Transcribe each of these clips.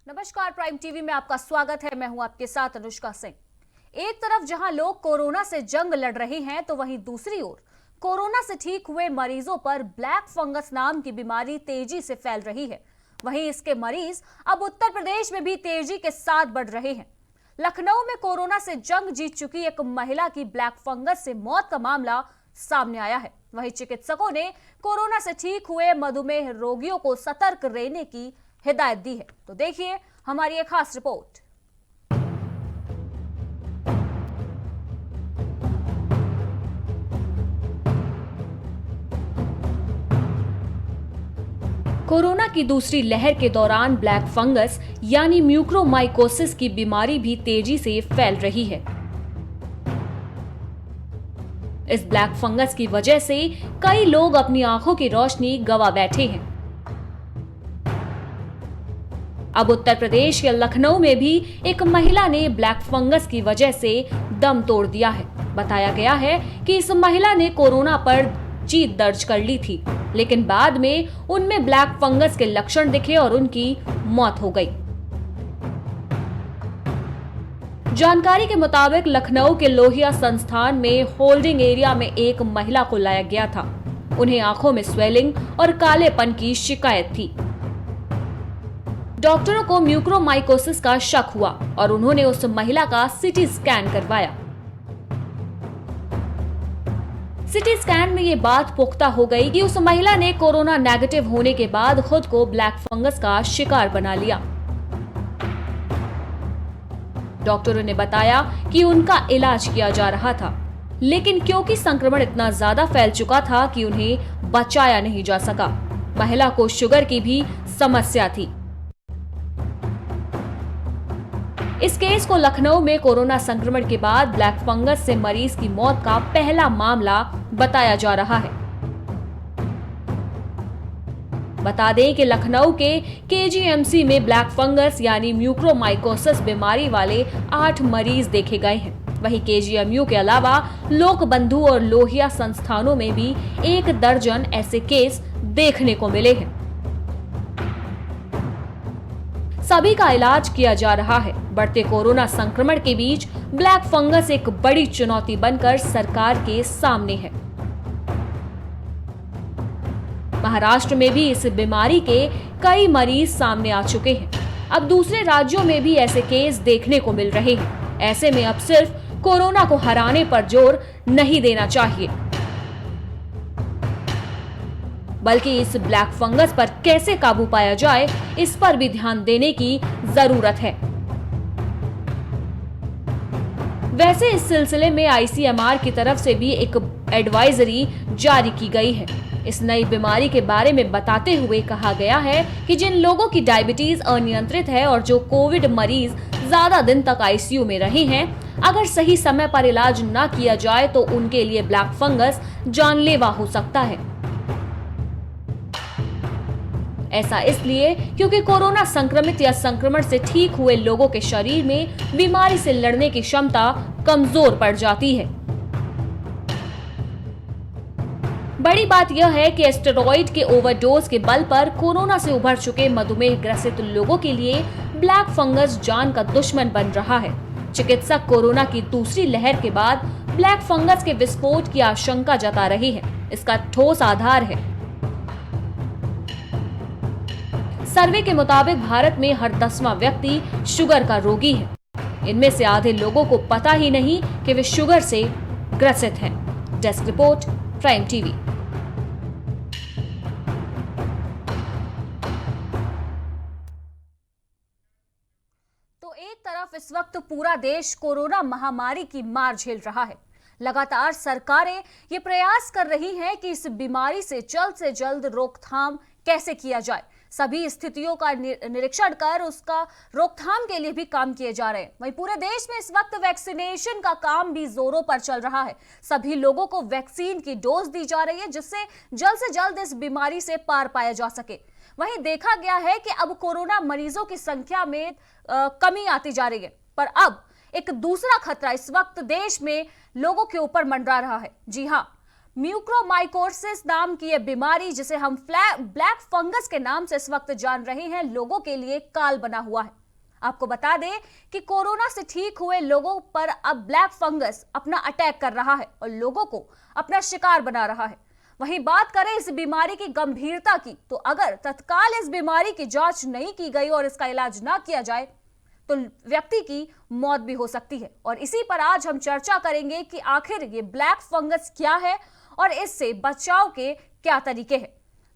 नमस्कार, prime TV में आपका स्वागत है। मैं हूं आपके साथ अनुष्का सिंह। एक तरफ जहां लोग कोरोना से जंग लड़ रहे हैं, तो वहीं दूसरी ओर कोरोना से ठीक हुए मरीजों पर ब्लैक फंगस नाम की बीमारी तेजी से फैल रही है। वहीं इसके मरीज अब उत्तर प्रदेश में भी तेजी के साथ बढ़ रहे हैं। लखनऊ में कोरोना से जंग जीत चुकी एक महिला की ब्लैक फंगस से मौत का मामला सामने आया है। वहीं चिकित्सकों ने कोरोना से ठीक हुए मधुमेह रोगियों को सतर्क रहने की हिदायत दी है। तो देखिए हमारी एक खास रिपोर्ट। कोरोना की दूसरी लहर के दौरान ब्लैक फंगस यानी म्यूकोरमाइकोसिस की बीमारी भी तेजी से फैल रही है। इस ब्लैक फंगस की वजह से कई लोग अपनी आंखों की रोशनी गंवा बैठे हैं। अब उत्तर प्रदेश के लखनऊ में भी एक महिला ने ब्लैक फंगस की वजह से दम तोड़ दिया है। बताया गया है कि इस महिला ने कोरोना पर जीत दर्ज कर ली थी, लेकिन बाद में उनमें ब्लैक फंगस के लक्षण दिखे और उनकी मौत हो गई। जानकारी के मुताबिक लखनऊ के लोहिया संस्थान में होल्डिंग एरिया में एक महिला को लाया गया था। उन्हें आंखों में स्वेलिंग और कालेपन की शिकायत थी। डॉक्टरों को म्यूकोरमाइकोसिस का शक हुआ और उन्होंने उस महिला का सीटी स्कैन करवाया। सीटी स्कैन में ये बात पुख्ता हो गई कि उस महिला ने कोरोना नेगेटिव होने के बाद खुद को ब्लैक फंगस का शिकार बना लिया। डॉक्टरों ने बताया कि उनका इलाज किया जा रहा था, लेकिन क्योंकि संक्रमण इतना ज्यादा फैल चुका था कि उन्हें बचाया नहीं जा सका। महिला को शुगर की भी समस्या थी। इस केस को लखनऊ में कोरोना संक्रमण के बाद ब्लैक फंगस से मरीज की मौत का पहला मामला बताया जा रहा है। बता दें कि लखनऊ के केजीएमसी में ब्लैक फंगस यानी म्यूकोरमाइकोसिस बीमारी वाले 8 मरीज देखे गए हैं। वहीं केजीएमयू के अलावा लोकबंधु और लोहिया संस्थानों में भी 1 दर्जन ऐसे केस देखने को मिले हैं। सभी का इलाज किया जा रहा है। बढ़ते कोरोना संक्रमण के बीच ब्लैक फंगस एक बड़ी चुनौती बनकर सरकार के सामने है। महाराष्ट्र में भी इस बीमारी के कई मरीज सामने आ चुके हैं। अब दूसरे राज्यों में भी ऐसे केस देखने को मिल रहे हैं। ऐसे में अब सिर्फ कोरोना को हराने पर जोर नहीं देना चाहिए, बल्कि इस ब्लैक फंगस पर कैसे काबू पाया जाए, इस पर भी ध्यान देने की जरूरत है। वैसे इस सिलसिले में आईसीएमआर की तरफ से भी एक एडवाइजरी जारी की गई है। इस नई बीमारी के बारे में बताते हुए कहा गया है कि जिन लोगों की डायबिटीज अनियंत्रित है और जो कोविड मरीज ज्यादा दिन तक आईसीयू में रहे हैं, अगर सही समय पर इलाज न किया जाए तो उनके लिए ब्लैक फंगस जानलेवा हो सकता है। ऐसा इसलिए क्योंकि कोरोना संक्रमित या संक्रमण से ठीक हुए लोगों के शरीर में बीमारी से लड़ने की क्षमता कमजोर पड़ जाती है। बड़ी बात यह है कि स्टेरॉइड के ओवरडोज के बल पर कोरोना से उभर चुके मधुमेह ग्रसित लोगों के लिए ब्लैक फंगस जान का दुश्मन बन रहा है। चिकित्सक कोरोना की दूसरी लहर के बाद ब्लैक फंगस के विस्फोट की आशंका जता रहे हैं। इसका ठोस आधार है। सर्वे के मुताबिक भारत में हर 10वां व्यक्ति शुगर का रोगी है। इनमें से आधे लोगों को पता ही नहीं कि वे शुगर से ग्रसित हैं। Desk report, prime TV. तो एक तरफ इस वक्त पूरा देश कोरोना महामारी की मार झेल रहा है। लगातार सरकारें ये प्रयास कर रही हैं कि इस बीमारी से जल्द रोकथाम कैसे किया जाए। सभी स्थितियों का निरीक्षण कर उसका रोकथाम के लिए भी काम किए जा रहे हैं। वहीं पूरे देश में इस वक्त वैक्सीनेशन का काम भी जोरों पर चल रहा है। सभी लोगों को वैक्सीन की डोज दी जा रही है, जिससे जल्द इस बीमारी से पार पाया जा सके। वहीं देखा गया है कि अब कोरोना मरीजों की संख्या में कमी आती जा रही है, पर अब एक दूसरा खतरा इस वक्त देश में लोगों के ऊपर मंडरा रहा है। जी हाँ, म्यूकोरमाइकोसिस नाम की यह बीमारी, जिसे हम ब्लैक फंगस के नाम से इस वक्त जान रहे हैं, लोगों के लिए काल बना हुआ है। आपको बता दें कि कोरोना से ठीक हुए लोगों पर अब ब्लैक फंगस अपना अटैक कर रहा है और लोगों को अपना शिकार बना रहा है। वहीं बात करें इस बीमारी की गंभीरता की, तो अगर तत्काल इस बीमारी की जांच नहीं की गई और इसका इलाज ना किया जाए तो व्यक्ति की मौत भी हो सकती है। और इसी पर आज हम चर्चा करेंगे कि आखिर ये ब्लैक फंगस क्या है और इससे बचाव के क्या तरीके हैं।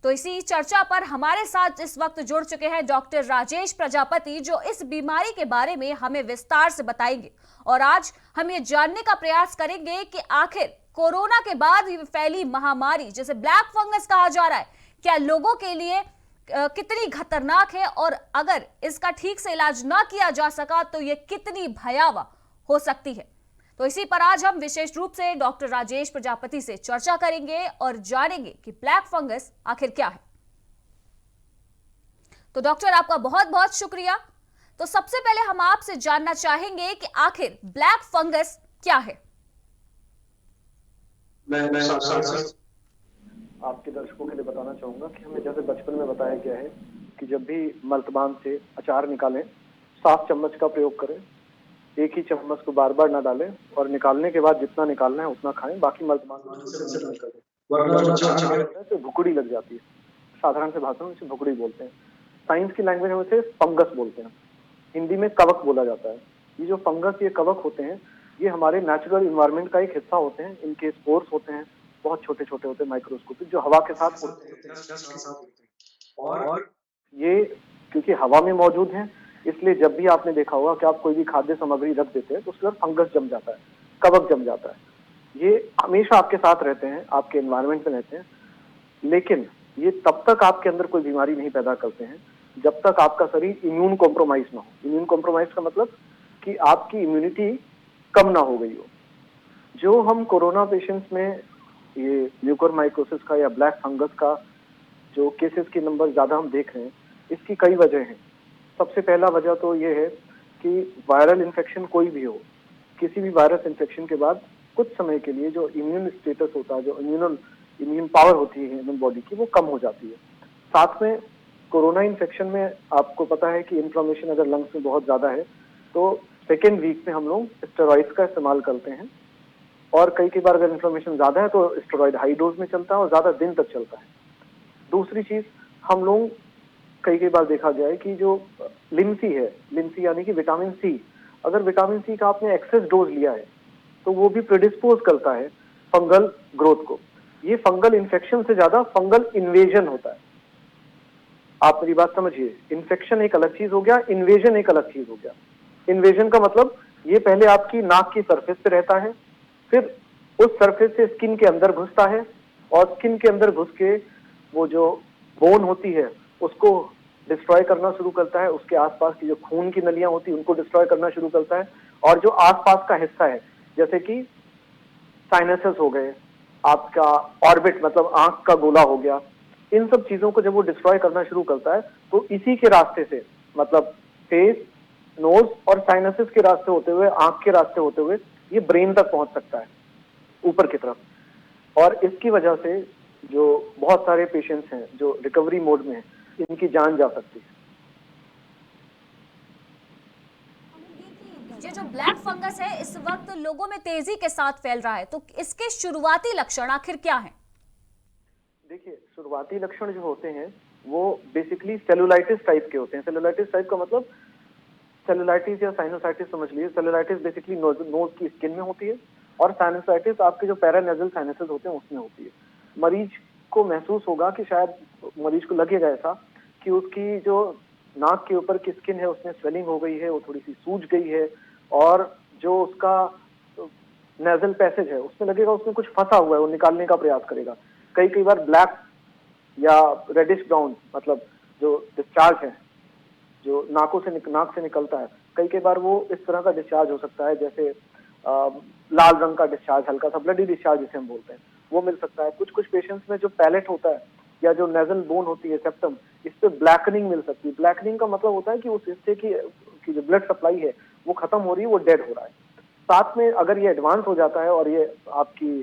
तो इसी चर्चा पर हमारे साथ इस वक्त जुड़ चुके हैं डॉक्टर राजेश प्रजापति, जो इस बीमारी के बारे में हमें विस्तार से बताएंगे। और आज हम ये जानने का प्रयास करेंगे कि आखिर कोरोना के बाद फैली महामारी, जिसे ब्लैक फंगस कहा जा रहा है, क्या लोगों के लिए कितनी खतरनाक है, और अगर इसका ठीक से इलाज ना किया जा सका तो ये कितनी भयावह हो सकती है। तो इसी पर आज हम विशेष रूप से डॉक्टर राजेश प्रजापति से चर्चा करेंगे और जानेंगे कि ब्लैक फंगस आखिर क्या है। तो डॉक्टर, आपका बहुत बहुत शुक्रिया। तो सबसे पहले हम आपसे जानना चाहेंगे कि आखिर ब्लैक फंगस क्या है। मैं आपके दर्शकों के लिए बताना चाहूंगा कि हमें जैसे बचपन में बताया गया है कि जब भी मल्तबान से अचार निकालें, साफ चम्मच का प्रयोग करें, एक ही चम्मच को बार बार ना डालें और निकालने के बाद जितना निकालना है उतना खाएं, बाकी मल्तबान से भुकड़ी लग जाती है। साधारण से भाषा में इसे भुकड़ी बोलते हैं, साइंस की लैंग्वेज में उसे फंगस बोलते हैं, हिंदी में कवक बोला जाता है। ये जो फंगस, ये कवक होते हैं, ये हमारे नेचुरल इन्वायरमेंट का एक हिस्सा होते हैं। इनके स्पोर्स होते हैं, बहुत छोटे छोटे होते हैं, माइक्रोस्कोपिक, जो हवा के साथ होते हैं। और ये क्योंकि हवा में मौजूद हैं, इसलिए जब भी आपने देखा होगा कि आप कोई भी खाद्य सामग्री रख देते हैं तो उसके बाद फंगस जम जाता है, कवक जम जाता है। ये हमेशा आपके साथ रहते हैं, आपके एनवायरनमेंट में रहते हैं, लेकिन ये तब तक आपके अंदर कोई बीमारी नहीं पैदा करते हैं जब तक आपका शरीर इम्यून कॉम्प्रोमाइज ना हो। इम्यून कॉम्प्रोमाइज का मतलब कि आपकी इम्यूनिटी कम ना हो गई हो। जो हम कोरोना पेशेंट्स में ये म्यूकोरमाइकोसिस का या ब्लैक फंगस का जो केसेस के नंबर ज्यादा हम देख रहे हैं, इसकी कई वजह हैं। सबसे पहला वजह तो ये है कि वायरल इन्फेक्शन कोई भी हो, किसी भी वायरस इन्फेक्शन के बाद कुछ समय के लिए जो इम्यून स्टेटस होता है, जो इम्यून पावर होती है ह्यूमन बॉडी की, वो कम हो जाती है। साथ में कोरोना इन्फेक्शन में आपको पता है कि इन्फ्लेमेशन अगर लंग्स में बहुत ज्यादा है तो सेकेंड वीक में हम लोग स्टेरॉइड्स का इस्तेमाल करते हैं, और कई बार अगर इन्फ्लेमेशन ज्यादा है तो स्टेरॉइड हाई डोज में चलता है और ज्यादा दिन तक चलता है। दूसरी चीज, हम लोग कई बार देखा गया है कि जो लिम्सी है, लिम्सी यानी कि विटामिन सी, अगर विटामिन सी का आपने एक्सेस डोज लिया है तो वो भी प्रिडिस्पोज करता है फंगल ग्रोथ को। ये फंगल इन्फेक्शन से ज्यादा फंगल इन्वेजन होता है। आप मेरी बात समझिए, इन्फेक्शन एक अलग चीज हो गया, इन्वेजन एक अलग चीज हो गया। इन्वेजन का मतलब ये पहले आपकी नाक की सरफेस पे रहता है, फिर उस सरफेस से स्किन के अंदर घुसता है, और स्किन के अंदर घुस के वो जो बोन होती है उसको डिस्ट्रॉय करना शुरू करता है, उसके आसपास की जो खून की नलियां होती है उनको डिस्ट्रॉय करना शुरू करता है, और जो आसपास का हिस्सा है जैसे कि साइनसेस हो गए, आपका ऑर्बिट मतलब आंख का गोला हो गया, इन सब चीजों को जब वो डिस्ट्रॉय करना शुरू करता है तो इसी के रास्ते से, मतलब फेस, नोज और साइनसेस के रास्ते होते हुए, आंख के रास्ते होते हुए ये ब्रेन तक पहुंच सकता है ऊपर की तरफ। और इसकी वजह से जो बहुत सारे पेशेंट्स हैं जो रिकवरी मोड में हैं, इनकी जान जा सकती है। ये जो ब्लैक फंगस है इस वक्त लोगों में तेजी के साथ फैल रहा है, तो इसके शुरुआती लक्षण आखिर क्या हैं? देखिए, शुरुआती लक्षण जो होते हैं वो बेसिकली सेलुलाइटिस टाइप के होते हैं। सेलुलाइटिस टाइप का मतलब सेलुलाइटिस या साइनोसाइटिस समझ लीजिए। सेलुलाइटिस बेसिकली नोज की स्किन में होती है, और साइनोसाइटिस आपके जो पैरानेजल साइनसेस होते हैं उसमें होती है। मरीज को महसूस होगा कि शायद मरीज को लगेगा ऐसा कि उसकी जो नाक के ऊपर की स्किन है उसमें स्वेलिंग हो गई है, वो थोड़ी सी सूज गई है, और जो उसका नेजल पैसेज है उसमें लगेगा उसमें कुछ फंसा हुआ है, वो निकालने का प्रयास करेगा। कई बार ब्लैक या रेडिश ब्राउन, मतलब जो डिस्चार्ज है जो नाक से निकलता है, कई बार वो इस तरह का डिस्चार्ज हो सकता है, जैसे लाल रंग का डिस्चार्ज, हल्का सा ब्लडी डिस्चार्ज जिसे हम बोलते हैं, वो मिल सकता है। कुछ पेशेंट्स में जो पैलेट होता है या जो नेजल बोन होती है, सेप्टम, इस पे ब्लैकनिंग मिल सकती है। ब्लैकनिंग का मतलब होता है कि उस हिस्से की जो ब्लड सप्लाई है वो खत्म हो रही है, वो डेड हो रहा है। साथ में अगर ये एडवांस हो जाता है और ये आपकी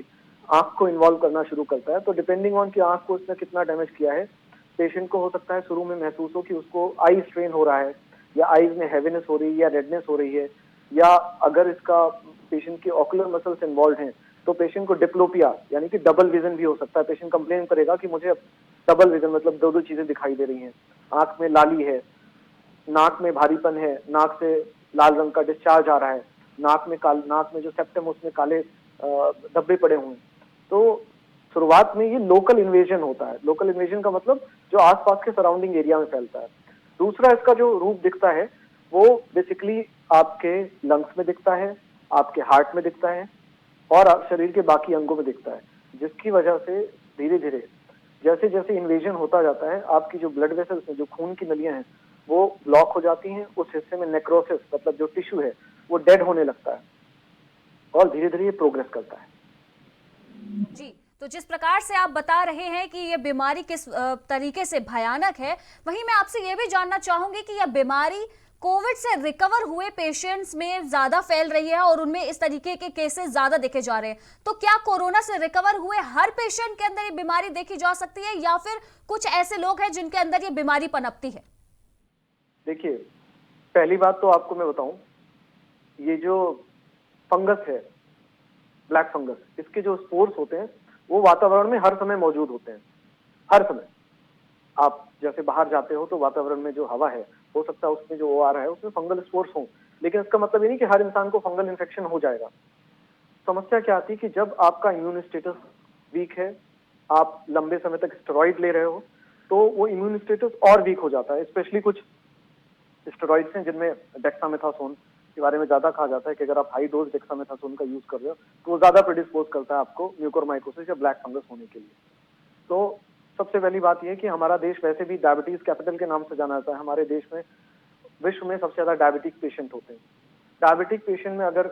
आंख को इन्वॉल्व करना शुरू करता है। तो डिपेंडिंग ऑन कि आंख को उसने कितना डैमेज किया है, पेशेंट को हो सकता है शुरू में महसूस हो कि उसको आई स्ट्रेन हो रहा है, या आईज में हैवीनेस हो रही है, या रेडनेस हो रही है, या अगर इसका पेशेंट की ऑकुलर मसल्स इन्वॉल्व हैं तो पेशेंट को डिप्लोपिया यानी कि डबल विजन भी हो सकता है। पेशेंट कंप्लेन करेगा कि मुझे डबल विजन मतलब दो दो चीजें दिखाई दे रही हैं, आंख में लाली है, नाक में भारीपन है, नाक से लाल रंग का डिस्चार्ज आ रहा है, नाक में जो सेप्टम उसमें काले धब्बे पड़े हुए हैं। तो शुरुआत में ये लोकल इन्वेजन होता है। लोकल इन्वेजन का मतलब जो आसपास के सराउंडिंग एरिया में फैलता है। दूसरा इसका जो रूप दिखता है वो बेसिकली आपके लंग्स में दिखता है, आपके हार्ट में दिखता है और शरीर के बाकी अंगों में दिखता है, जिसकी वजह से धीरे धीरे जैसे जैसे इन्वेजन होता जाता है आपकी जो ब्लड वेसल्स जो खून की नलियां हैं वो ब्लॉक हो जाती हैं। उस हिस्से में नेक्रोसिस मतलब जो टिश्यू है वो डेड होने लगता है और धीरे धीरे ये प्रोग्रेस करता है। जी, तो जिस प्रकार से आप बता रहे हैं कि ये बीमारी किस तरीके से भयानक है, वहीं मैं आपसे ये भी जानना चाहूंगी कि यह बीमारी कोविड से रिकवर हुए पेशेंट्स में ज्यादा फैल रही है और उनमें इस तरीके के केसेस ज्यादा देखे जा रहे हैं। तो क्या कोरोना से रिकवर हुए हर पेशेंट के अंदर ये बीमारी देखी जा सकती है या फिर कुछ ऐसे लोग हैं जिनके अंदर ये बीमारी पनपती है? देखिए, पहली बात तो आपको मैं बताऊं, ये जो फंगस है, ब्लैक फंगस, इसके जो स्पोर्स होते हैं वो वातावरण में हर समय मौजूद होते हैं। हर समय आप जैसे बाहर जाते हो तो वातावरण में जो हवा है हो सकता है उसमें जो ओ आ रहा है उसमें फंगल स्पोर्स हो, लेकिन इसका मतलब ये नहीं कि हर इंसान को फंगल इन्फेक्शन हो जाएगा। समस्या क्या आती है कि जब आपका इम्यून स्टेटस वीक है, आप लंबे समय तक स्टेरॉइड ले रहे हो, तो वो इम्यून स्टेटस और वीक हो जाता है। स्पेशली कुछ स्टेरॉइड्स हैं जिनमें डेक्सामेथासोन के बारे में ज्यादा कहा जाता है कि अगर आप हाई डोज डेक्सामेथासोन का यूज कर रहे हो तो वो ज्यादा प्रेडिस्पोज करता है आपको म्यूकोरमाइकोसिस या ब्लैक फंगस होने के लिए। तो सबसे पहली बात यह है कि हमारा देश वैसे भी डायबिटीज कैपिटल के नाम से जाना जाता है। हमारे देश में विश्व में सबसे ज्यादा डायबिटिक पेशेंट होते हैं। डायबिटिक पेशेंट में अगर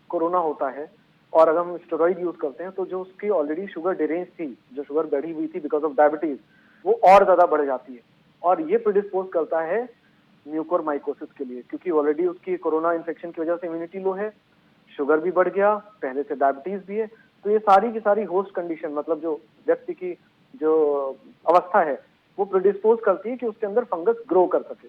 कोरोना होता है और अगर हम स्टेरॉइड यूज करते हैं तो जो उसकी ऑलरेडी शुगर डिरेंज थी, जो शुगर बढ़ी हुई थी बिकॉज ऑफ डायबिटीज, वो और ज्यादा बढ़ जाती है और ये प्रिडिस्पोज करता है म्यूकोरमाइकोसिस के लिए, क्योंकि ऑलरेडी उसकी कोरोना इन्फेक्शन की वजह से इम्यूनिटी लो है, शुगर भी बढ़ गया, पहले से डायबिटीज भी है। तो ये सारी की सारी होस्ट कंडीशन मतलब जो व्यक्ति की जो अवस्था है वो प्रिडिस्पोज करती है कि उसके अंदर फंगस ग्रो कर सके।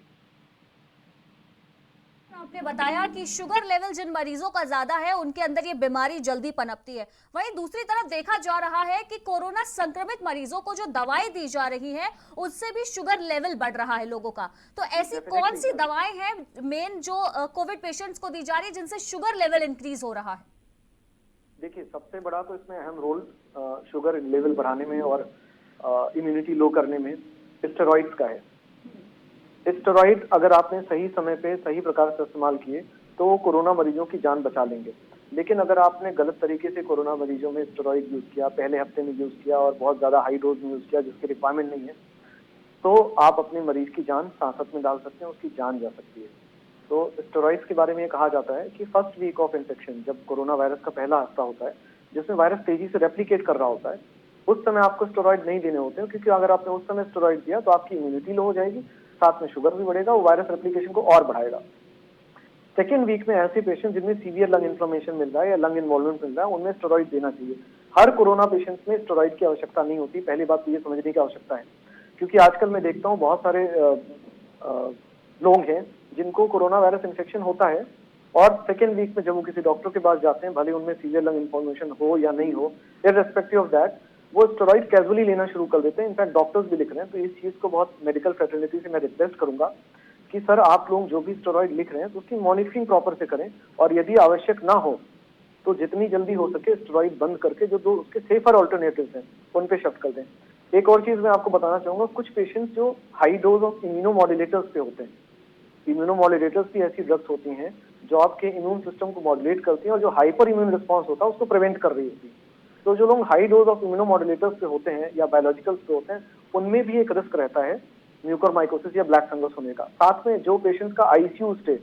आपने बताया कि शुगर लेवल जिन मरीजों का ज्यादा है उनके अंदर ये बीमारी जल्दी पनपती है। वहीं दूसरी तरफ देखा जा रहा है कि कोरोना संक्रमित मरीजों को जो दवाई दी जा रही है उससे भी शुगर लेवल बढ़ रहा है लोगों का। तो ऐसी कौन सी दवाएं हैं मेन जो कोविड पेशेंट्स को दी जा रही है जिनसे शुगर लेवल इंक्रीज हो रहा है? देखिए, सबसे बड़ा तो इसमें अहम रोल शुगर लेवल बढ़ाने में और इम्यूनिटी लो करने में स्टेरॉइड्स का है। स्टेरॉइड अगर आपने सही समय पे सही प्रकार से इस्तेमाल किए तो वो कोरोना मरीजों की जान बचा लेंगे। लेकिन अगर आपने गलत तरीके से कोरोना मरीजों में स्टेरॉइड यूज किया, पहले हफ्ते में यूज किया और बहुत ज्यादा हाई डोज में यूज किया जिसकी रिक्वायरमेंट नहीं है, तो आप अपने मरीज की जान सांसत में डाल सकते हैं, उसकी जान जा सकती है। तो स्टेरॉइड्स के बारे में ये कहा जाता है कि फर्स्ट वीक ऑफ इन्फेक्शन, जब कोरोना वायरस का पहला हफ्ता होता है जिसमें वायरस तेजी से रेप्लिकेट कर रहा होता है, उस समय आपको स्टेरॉइड नहीं देने होते हैं, क्योंकि अगर आपने उस समय स्टेरॉइड दिया तो आपकी इम्यूनिटी लो हो जाएगी, साथ में शुगर भी बढ़ेगा, वो वायरस रेप्लिकेशन को और बढ़ाएगा। सेकेंड वीक में ऐसे पेशेंट जिनमें सीवियर लंग इन्फ्लेमेशन मिल रहा है या लंग इन्वॉल्वमेंट मिल रहा है उनमें स्टेरॉइड देना चाहिए। हर कोरोना पेशेंट्स में स्टेरॉइड की आवश्यकता नहीं होती, पहली बात तो ये समझने की आवश्यकता है। क्योंकि आजकल मैं देखता हूँ बहुत सारे लोग हैं जिनको कोरोना वायरस इन्फेक्शन होता है और सेकेंड वीक में जब वो किसी डॉक्टर के पास जाते हैं, भले उनमें सीवियर लंग इन्फॉर्मेशन हो या नहीं हो, इररेस्पेक्टिव ऑफ दैट, वो स्टेरॉइड कैजुअली लेना शुरू कर देते हैं। इनफैक्ट डॉक्टर्स भी लिख रहे हैं। तो इस चीज को बहुत मेडिकल फ्रेटर्निटी से मैं रिक्वेस्ट करूंगा कि सर आप लोग जो भी स्टेरॉइड लिख रहे हैं तो उसकी मॉनिटरिंग प्रॉपर से करें और यदि आवश्यक ना हो तो जितनी जल्दी हो सके स्टेरॉइड बंद करके जो दो उसके सेफर ऑल्टरनेटिव्स हैं उन पे शिफ्ट कर दें। एक और चीज मैं आपको बताना चाहूंगा, कुछ पेशेंट्स जो हाई डोज ऑफ इम्यूनोमॉड्यूलेटर्स पे होते हैं, इम्यूनोमॉड्यूलेटर्स भी ऐसी ड्रग्स होती हैं जो आपके इम्यून सिस्टम को मॉड्यूलेट करती हैं और जो हाइपर इम्यून रिस्पॉन्स होता है उसको प्रिवेंट कर रही होती है। तो जो लोग हाई डोज ऑफ इम्यूनोमॉड्यूलेटर्स पे होते हैं या बायोलॉजिकल्स पे होते हैं उनमें भी एक रिस्क रहता है म्यूकोरमाइकोसिस या ब्लैक फंगस होने का। साथ में जो पेशेंट्स का आईसीयू स्टे,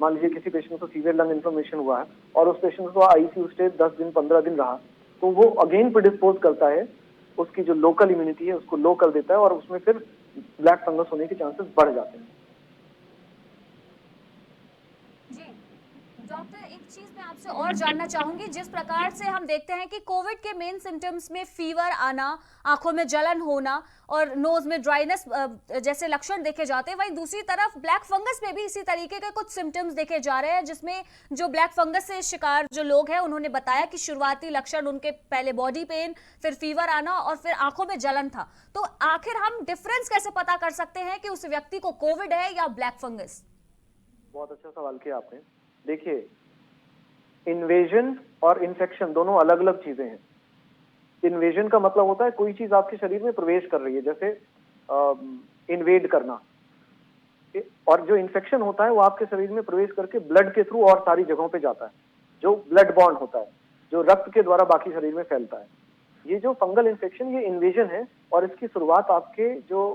मान लीजिए किसी पेशेंट को सीवियर लंग इन्फ्लेमेशन हुआ है और उस पेशेंट को आईसीयू स्टे 10 दिन 15 दिन रहा, तो वो अगेन प्रिडिस्पोज करता है, उसकी जो लोकल इम्यूनिटी है उसको लो कर देता है और उसमें फिर ब्लैक फंगस होने के चांसेस बढ़ जाते हैं। डॉक्टर, एक चीज मैं आपसे और जानना चाहूंगी। जिस प्रकार से हम देखते हैं कि कोविड के मेन सिम्टम्स में फीवर आना, आंखों में जलन होना और नोज में ड्राइनेस जैसे लक्षण देखे जाते हैं, वहीं दूसरी तरफ ब्लैक फंगस में भी इसी तरीके के कुछ सिम्टम्स देखे जा रहे हैं, जिसमें जो ब्लैक फंगस से शिकार जो लोग हैं उन्होंने बताया कि शुरुआती लक्षण उनके पहले बॉडी पेन, फिर फीवर आना और फिर आंखों में जलन था। तो आखिर हम डिफरेंस कैसे पता कर सकते हैं कि उस व्यक्ति को कोविड है या ब्लैक फंगस? बहुत अच्छा सवाल किया आपने। देखिए, इन्वेजन और इन्फेक्शन दोनों अलग अलग चीजें हैं। इन्वेजन का मतलब होता है कोई चीज आपके शरीर में प्रवेश कर रही है, जैसे इन्वेड करना। और जो इन्फेक्शन होता है वो आपके शरीर में प्रवेश करके ब्लड के थ्रू और सारी जगहों पे जाता है, जो ब्लड बॉर्न होता है, जो रक्त के द्वारा बाकी शरीर में फैलता है। ये जो फंगल इन्फेक्शन, ये इन्वेजन है और इसकी शुरुआत आपके जो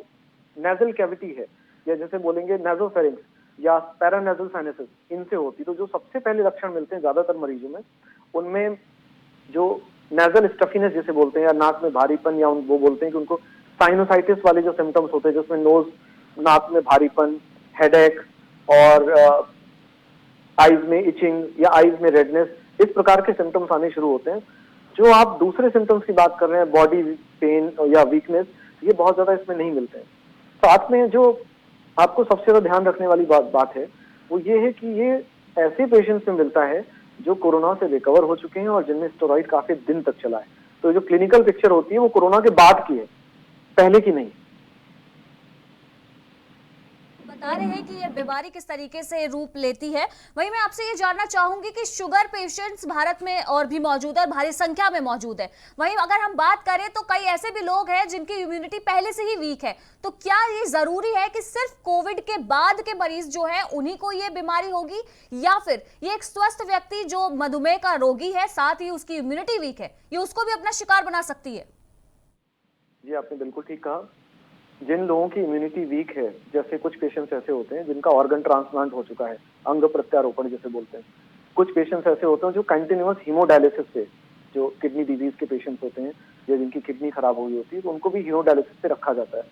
नेजल कैविटी है, या जैसे बोलेंगे नेजोफेरिंक्स या पैरानेजल साइनसेस, इनसे होती। तो जो सबसे पहले लक्षण मिलते हैं ज्यादातर मरीजों में, उनमें जो नेजल स्टफीनेस जिसे बोलते हैं, या नाक में भारीपन, या वो बोलते हैं कि उनको साइनोसाइटिस वाले जो सिम्टम्स होते हैं, जिसमें नोज, नाक में भारीपन, हेडेक और आईज में इचिंग या आईज में रेडनेस, इस प्रकार के सिम्टम्स आने शुरू होते हैं। जो आप दूसरे सिम्टम्स की बात कर रहे हैं, बॉडी पेन या वीकनेस, ये बहुत ज्यादा इसमें नहीं मिलते हैं। साथ में जो आपको सबसे ज्यादा ध्यान रखने वाली बात है वो ये है कि ये ऐसे पेशेंट्स में मिलता है जो कोरोना से रिकवर हो चुके हैं और जिनमें स्टेरॉइड काफी दिन तक चला है। तो जो क्लिनिकल पिक्चर होती है वो कोरोना के बाद की है, पहले की नहीं। बता रहे हैं कि ये बीमारी किस तरीके से रूप लेती है। वहीं मैं आपसे ये जानना चाहूंगी कि शुगर पेशेंट्स भारत में और भी मौजूद है, भारी संख्या में मौजूद है। वहीं अगर हम बात करें तो कई ऐसे भी लोग हैं जिनकी इम्यूनिटी पहले से ही वीक है। तो क्या ये जरूरी है कि सिर्फ कोविड के बाद के मरीज जो है उन्हीं को ये बीमारी होगी, या फिर ये एक स्वस्थ व्यक्ति जो मधुमेह का रोगी है, साथ ही उसकी इम्यूनिटी वीक है, ये उसको भी अपना शिकार बना सकती है? जी, आपने बिल्कुल ठीक कहा। जिन लोगों की इम्यूनिटी वीक है, जैसे कुछ पेशेंट्स ऐसे होते हैं जिनका ऑर्गन ट्रांसप्लांट हो चुका है, अंग प्रत्यारोपण जिसे बोलते हैं। कुछ पेशेंट्स ऐसे होते हैं जो कंटिन्यूअस हीमोडायलिसिस से, जो किडनी डिजीज के पेशेंट्स होते हैं या जिनकी किडनी खराब हुई होती है, तो उनको भी हीमोडायलिसिस से रखा जाता है।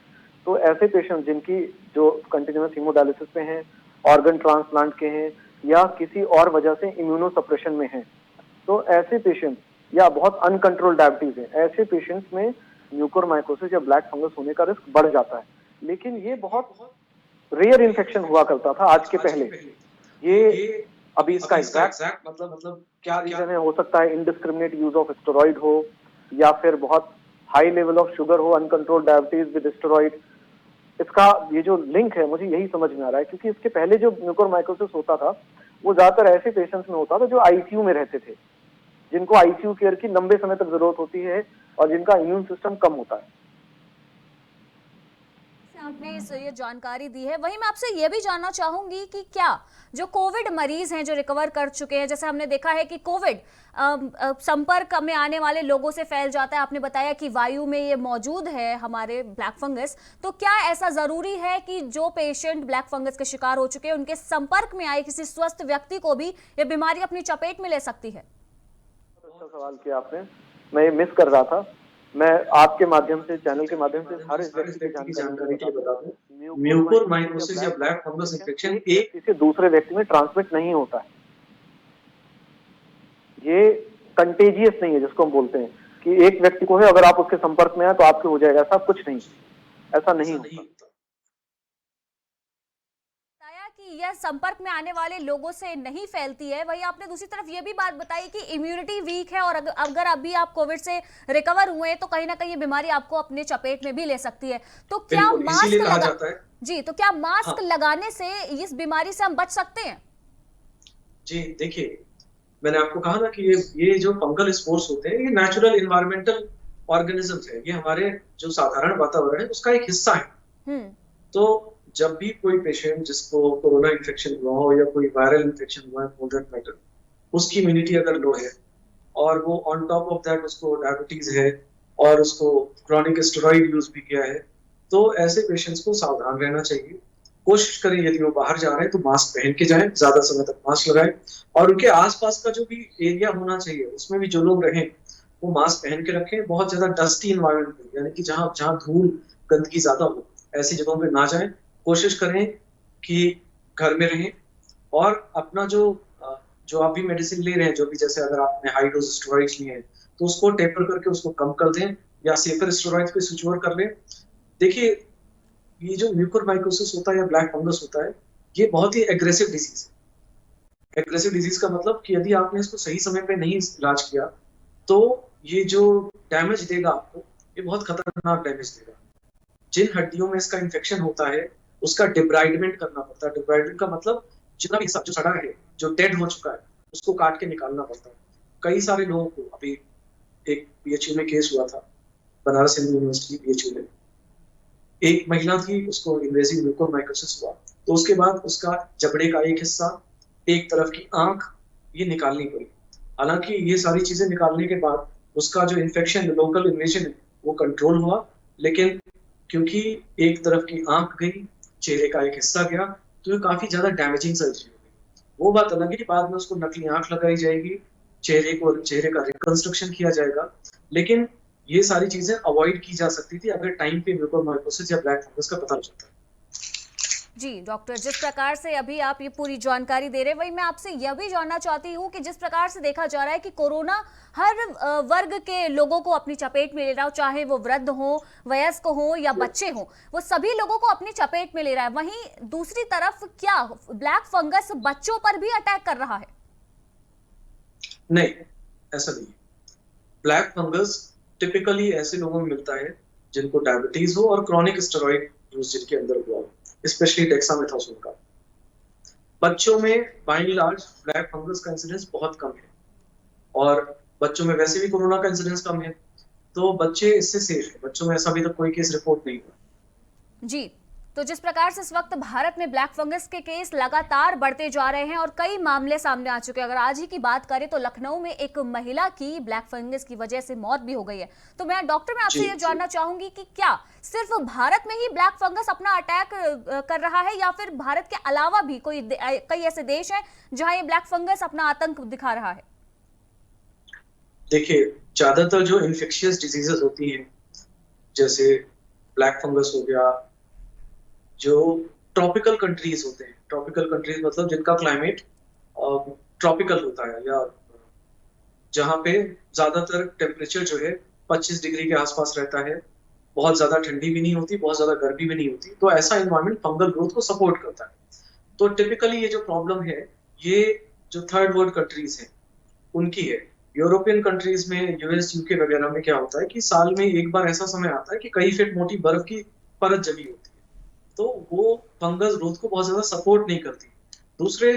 तो ऐसे पेशेंट जिनकी जो कंटिन्यूअस हीमोडायलिसिस पे हैं, ऑर्गन ट्रांसप्लांट के हैं, या किसी और वजह से इम्यूनो सप्रेशन में हैं, तो ऐसे पेशेंट, या बहुत अनकंट्रोल्ड डायबिटीज है, ऐसे पेशेंट्स में म्यूकोरमाइकोसिस या ब्लैक फंगस होने का रिस्क बढ़ जाता है। लेकिन ये बहुत रेयर इन्फेक्शन हुआ करता था आज के पहले। ये अभी इसका एग्जैक्ट मतलब क्या रीजन है, हो सकता है इनडिस्क्रिमिनेट यूज ऑफ स्टेरॉइड हो, या फिर बहुत हाई लेवल ऑफ शुगर हो, अनकंट्रोल्ड डायबिटीज विद स्टेरॉइड। इसका ये जो लिंक है मुझे यही समझ में आ रहा है, क्योंकि इसके पहले जो म्यूकोरमाइकोसिस होता था वो ज्यादातर ऐसे पेशेंट्स में होता था जो आईसीयू में रहते थे, जिनको आईसीयू केयर की लंबे समय तक जरूरत होती है और जिनका इम्यून सिस्टम कम होता है। आपने ये जानकारी दी है। वहीं मैं आपसे ये भी जानना चाहूंगी कि क्या जो कोविड मरीज हैं जो रिकवर कर चुके हैं, जैसे हमने देखा है कि कोविड संपर्क में आने वाले लोगों से फैल जाता है, आपने बताया कि वायु में ये मौजूद है हमारे ब्लैक फंगस, तो क्या ऐसा जरूरी है कि जो पेशेंट ब्लैक फंगस के शिकार हो चुके हैं उनके संपर्क में आए किसी स्वस्थ व्यक्ति को भी ये बीमारी अपनी चपेट में ले सकती है? अच्छा सवाल किया आपने, मैं ये मिस कर रहा था। मैं आपके माध्यम से, चैनल के माध्यम से हर व्यक्ति की जानकारी के लिए बता दूं, म्यूकोरमाइकोसिस या ब्लैक फंगस इन्फेक्शन एक किसी दूसरे व्यक्ति में ट्रांसमिट नहीं होता है। ये कंटेजियस नहीं है, जिसको हम बोलते हैं कि एक व्यक्ति को है, अगर आप उसके संपर्क में आए तो आपके हो जाएगा, ऐसा कुछ नहीं, ऐसा नहीं होता। कि यह संपर्क में आने वाले लोगों से नहीं फैलती है। वहीं आपने दूसरी तरफ यह भी बात बताई कि इम्यूनिटी वीक है और अगर अभी आप कोविड से रिकवर हुए हैं तो कहीं ना कहीं ये बीमारी आपको अपने चपेट में भी ले सकती है। तो क्या मास्क लगाने से इस बीमारी से हम बच सकते हैं? जी देखिए, मैंने आपको कहा ना कि ये जो फंगल स्पोर्स होते हैं ये नेचुरल एनवायरमेंटल ऑर्गेनिजम्स है, ये हमारे जो साधारण वातावरण है उसका एक हिस्सा है। तो जब भी कोई पेशेंट जिसको कोरोना इन्फेक्शन हुआ हो या कोई वायरल इन्फेक्शन हुआ है फॉर दैट मैटर, उसकी इम्यूनिटी अगर लो है और वो ऑन टॉप ऑफ दैट उसको डायबिटीज है और उसको क्रॉनिक स्टेरॉइड यूज भी किया है, तो ऐसे पेशेंट्स को सावधान रहना चाहिए। कोशिश करें यदि वो बाहर जा रहे हैं तो मास्क पहन के जाएं, ज्यादा समय तक मास्क लगाएं, और उनके आसपास का जो भी एरिया होना चाहिए उसमें भी जो लोग रहें वो मास्क पहन के रखें। बहुत ज्यादा डस्टी इन्वायरमेंट में, यानी कि जहाँ धूल गंदगी ज्यादा हो, ऐसी जगहों पे ना जाएं। कोशिश करें कि घर में रहें और अपना जो जो आप भी मेडिसिन ले रहे हैं, जो भी, जैसे अगर आपने हाई डोज स्टेरॉइड्स लिए हैं तो उसको टेपर करके उसको कम कर दें या सेफर स्टेरॉइड्स पे स्विच ओवर कर लें। देखिए, ये जो म्यूकोरमाइकोसिस होता है या ब्लैक फंगस होता है, ये बहुत ही एग्रेसिव डिजीज है। एग्रेसिव डिजीज का मतलब कि यदि आपने इसको सही समय पे नहीं इलाज किया तो ये जो डैमेज देगा आपको, ये बहुत खतरनाक डैमेज देगा। जिन हड्डियों में इसका इन्फेक्शन होता है उसका डिब्राइडमेंट करना पड़ता है। डिब्राइडमेंट का मतलब जितना भी हिस्सा जो सड़ा है, जो डेड हो चुका है, उसको काट के निकालना पड़ता है। कई सारे लोगों को, अभी एक पीएचयू में केस हुआ था, बनारस हिंदू यूनिवर्सिटी पीएचयू में, एक महिला थी, उसको इन्वेजिव म्यूकोरमाइकोसिस हुआ, तो उसके बाद उसका जबड़े का एक हिस्सा, एक तरफ की आंख, ये निकालनी पड़ी। हालांकि ये सारी चीजें निकालने के बाद उसका जो इन्फेक्शन, लोकल इन्वेजन है, वो कंट्रोल हुआ, लेकिन क्योंकि एक तरफ की आंख गई, चेहरे का एक हिस्सा गया, तो ये काफी ज्यादा डैमेजिंग सर्जरी हो गई। वो बात अलग है कि बाद में उसको नकली आंख लगाई जाएगी, चेहरे का रिकंस्ट्रक्शन किया जाएगा, लेकिन ये सारी चीजें अवॉइड की जा सकती थी अगर टाइम पे म्यूकोरमाइकोसिस या ब्लैक फंगस का पता चलता है। जी डॉक्टर, जिस प्रकार से अभी आप ये पूरी जानकारी दे रहे हैं, वही मैं आपसे यह भी जानना चाहती हूँ कि जिस प्रकार से देखा जा रहा है कि कोरोना हर वर्ग के लोगों को अपनी चपेट में ले रहा हो, चाहे वो वृद्ध हो, वयस्क हो या बच्चे हो, वो सभी लोगों को अपनी चपेट में ले रहा है। वहीं दूसरी तरफ क्या ब्लैक फंगस बच्चों पर भी अटैक कर रहा है? नहीं, ऐसा नहीं। ब्लैक फंगस टिपिकली ऐसे लोगों में मिलता है जिनको डायबिटीज हो और क्रॉनिक स्टेरॉइड यूज जिनके अंदर हुआ हो, स्पेशली डेक्सामेथासोन का। बच्चों में by and large black fungus का इंसिडेंस बहुत कम है, और बच्चों में वैसे भी कोरोना का इंसिडेंस कम है, तो बच्चे इससे सेफ है। बच्चों में ऐसा अभी तक कोई केस रिपोर्ट नहीं हुआ। जी, तो जिस प्रकार से इस वक्त भारत में ब्लैक फंगस के केस लगातार बढ़ते जा रहे हैं और कई मामले सामने आ चुके हैं। अगर आज ही की बात करें तो लखनऊ में एक महिला की ब्लैक फंगस की वजह से मौत भी हो गई है। तो मैं डॉक्टर, मैं आपसे ये जानना चाहूंगी कि क्या सिर्फ भारत में ही ब्लैक फंगस अपना अटैक कर रहा है, या फिर भारत के अलावा भी कई ऐसे देश हैं जहां ये ब्लैक फंगस अपना आतंक दिखा रहा है? देखिए, ज्यादातर जो इन्फेक्शियस डिजीजेस होती हैं, जैसे ब्लैक फंगस हो गया, जो ट्रॉपिकल कंट्रीज होते हैं, ट्रॉपिकल कंट्रीज मतलब जिनका क्लाइमेट ट्रॉपिकल होता है, या जहाँ पे ज्यादातर टेम्परेचर जो है 25 डिग्री के आसपास रहता है, बहुत ज्यादा ठंडी भी नहीं होती, बहुत ज्यादा गर्मी भी नहीं होती, तो ऐसा एनवायरनमेंट फंगल ग्रोथ को सपोर्ट करता है। तो टिपिकली ये जो प्रॉब्लम है, ये जो थर्ड वर्ल्ड कंट्रीज हैं उनकी है। यूरोपियन कंट्रीज में, यूएस, यूके वगैरह में क्या होता है कि साल में एक बार ऐसा समय आता है कि कई फीट मोटी बर्फ की परत जमी होती है, तो वो फंगस ग्रोथ को बहुत ज्यादा सपोर्ट नहीं करती। दूसरे,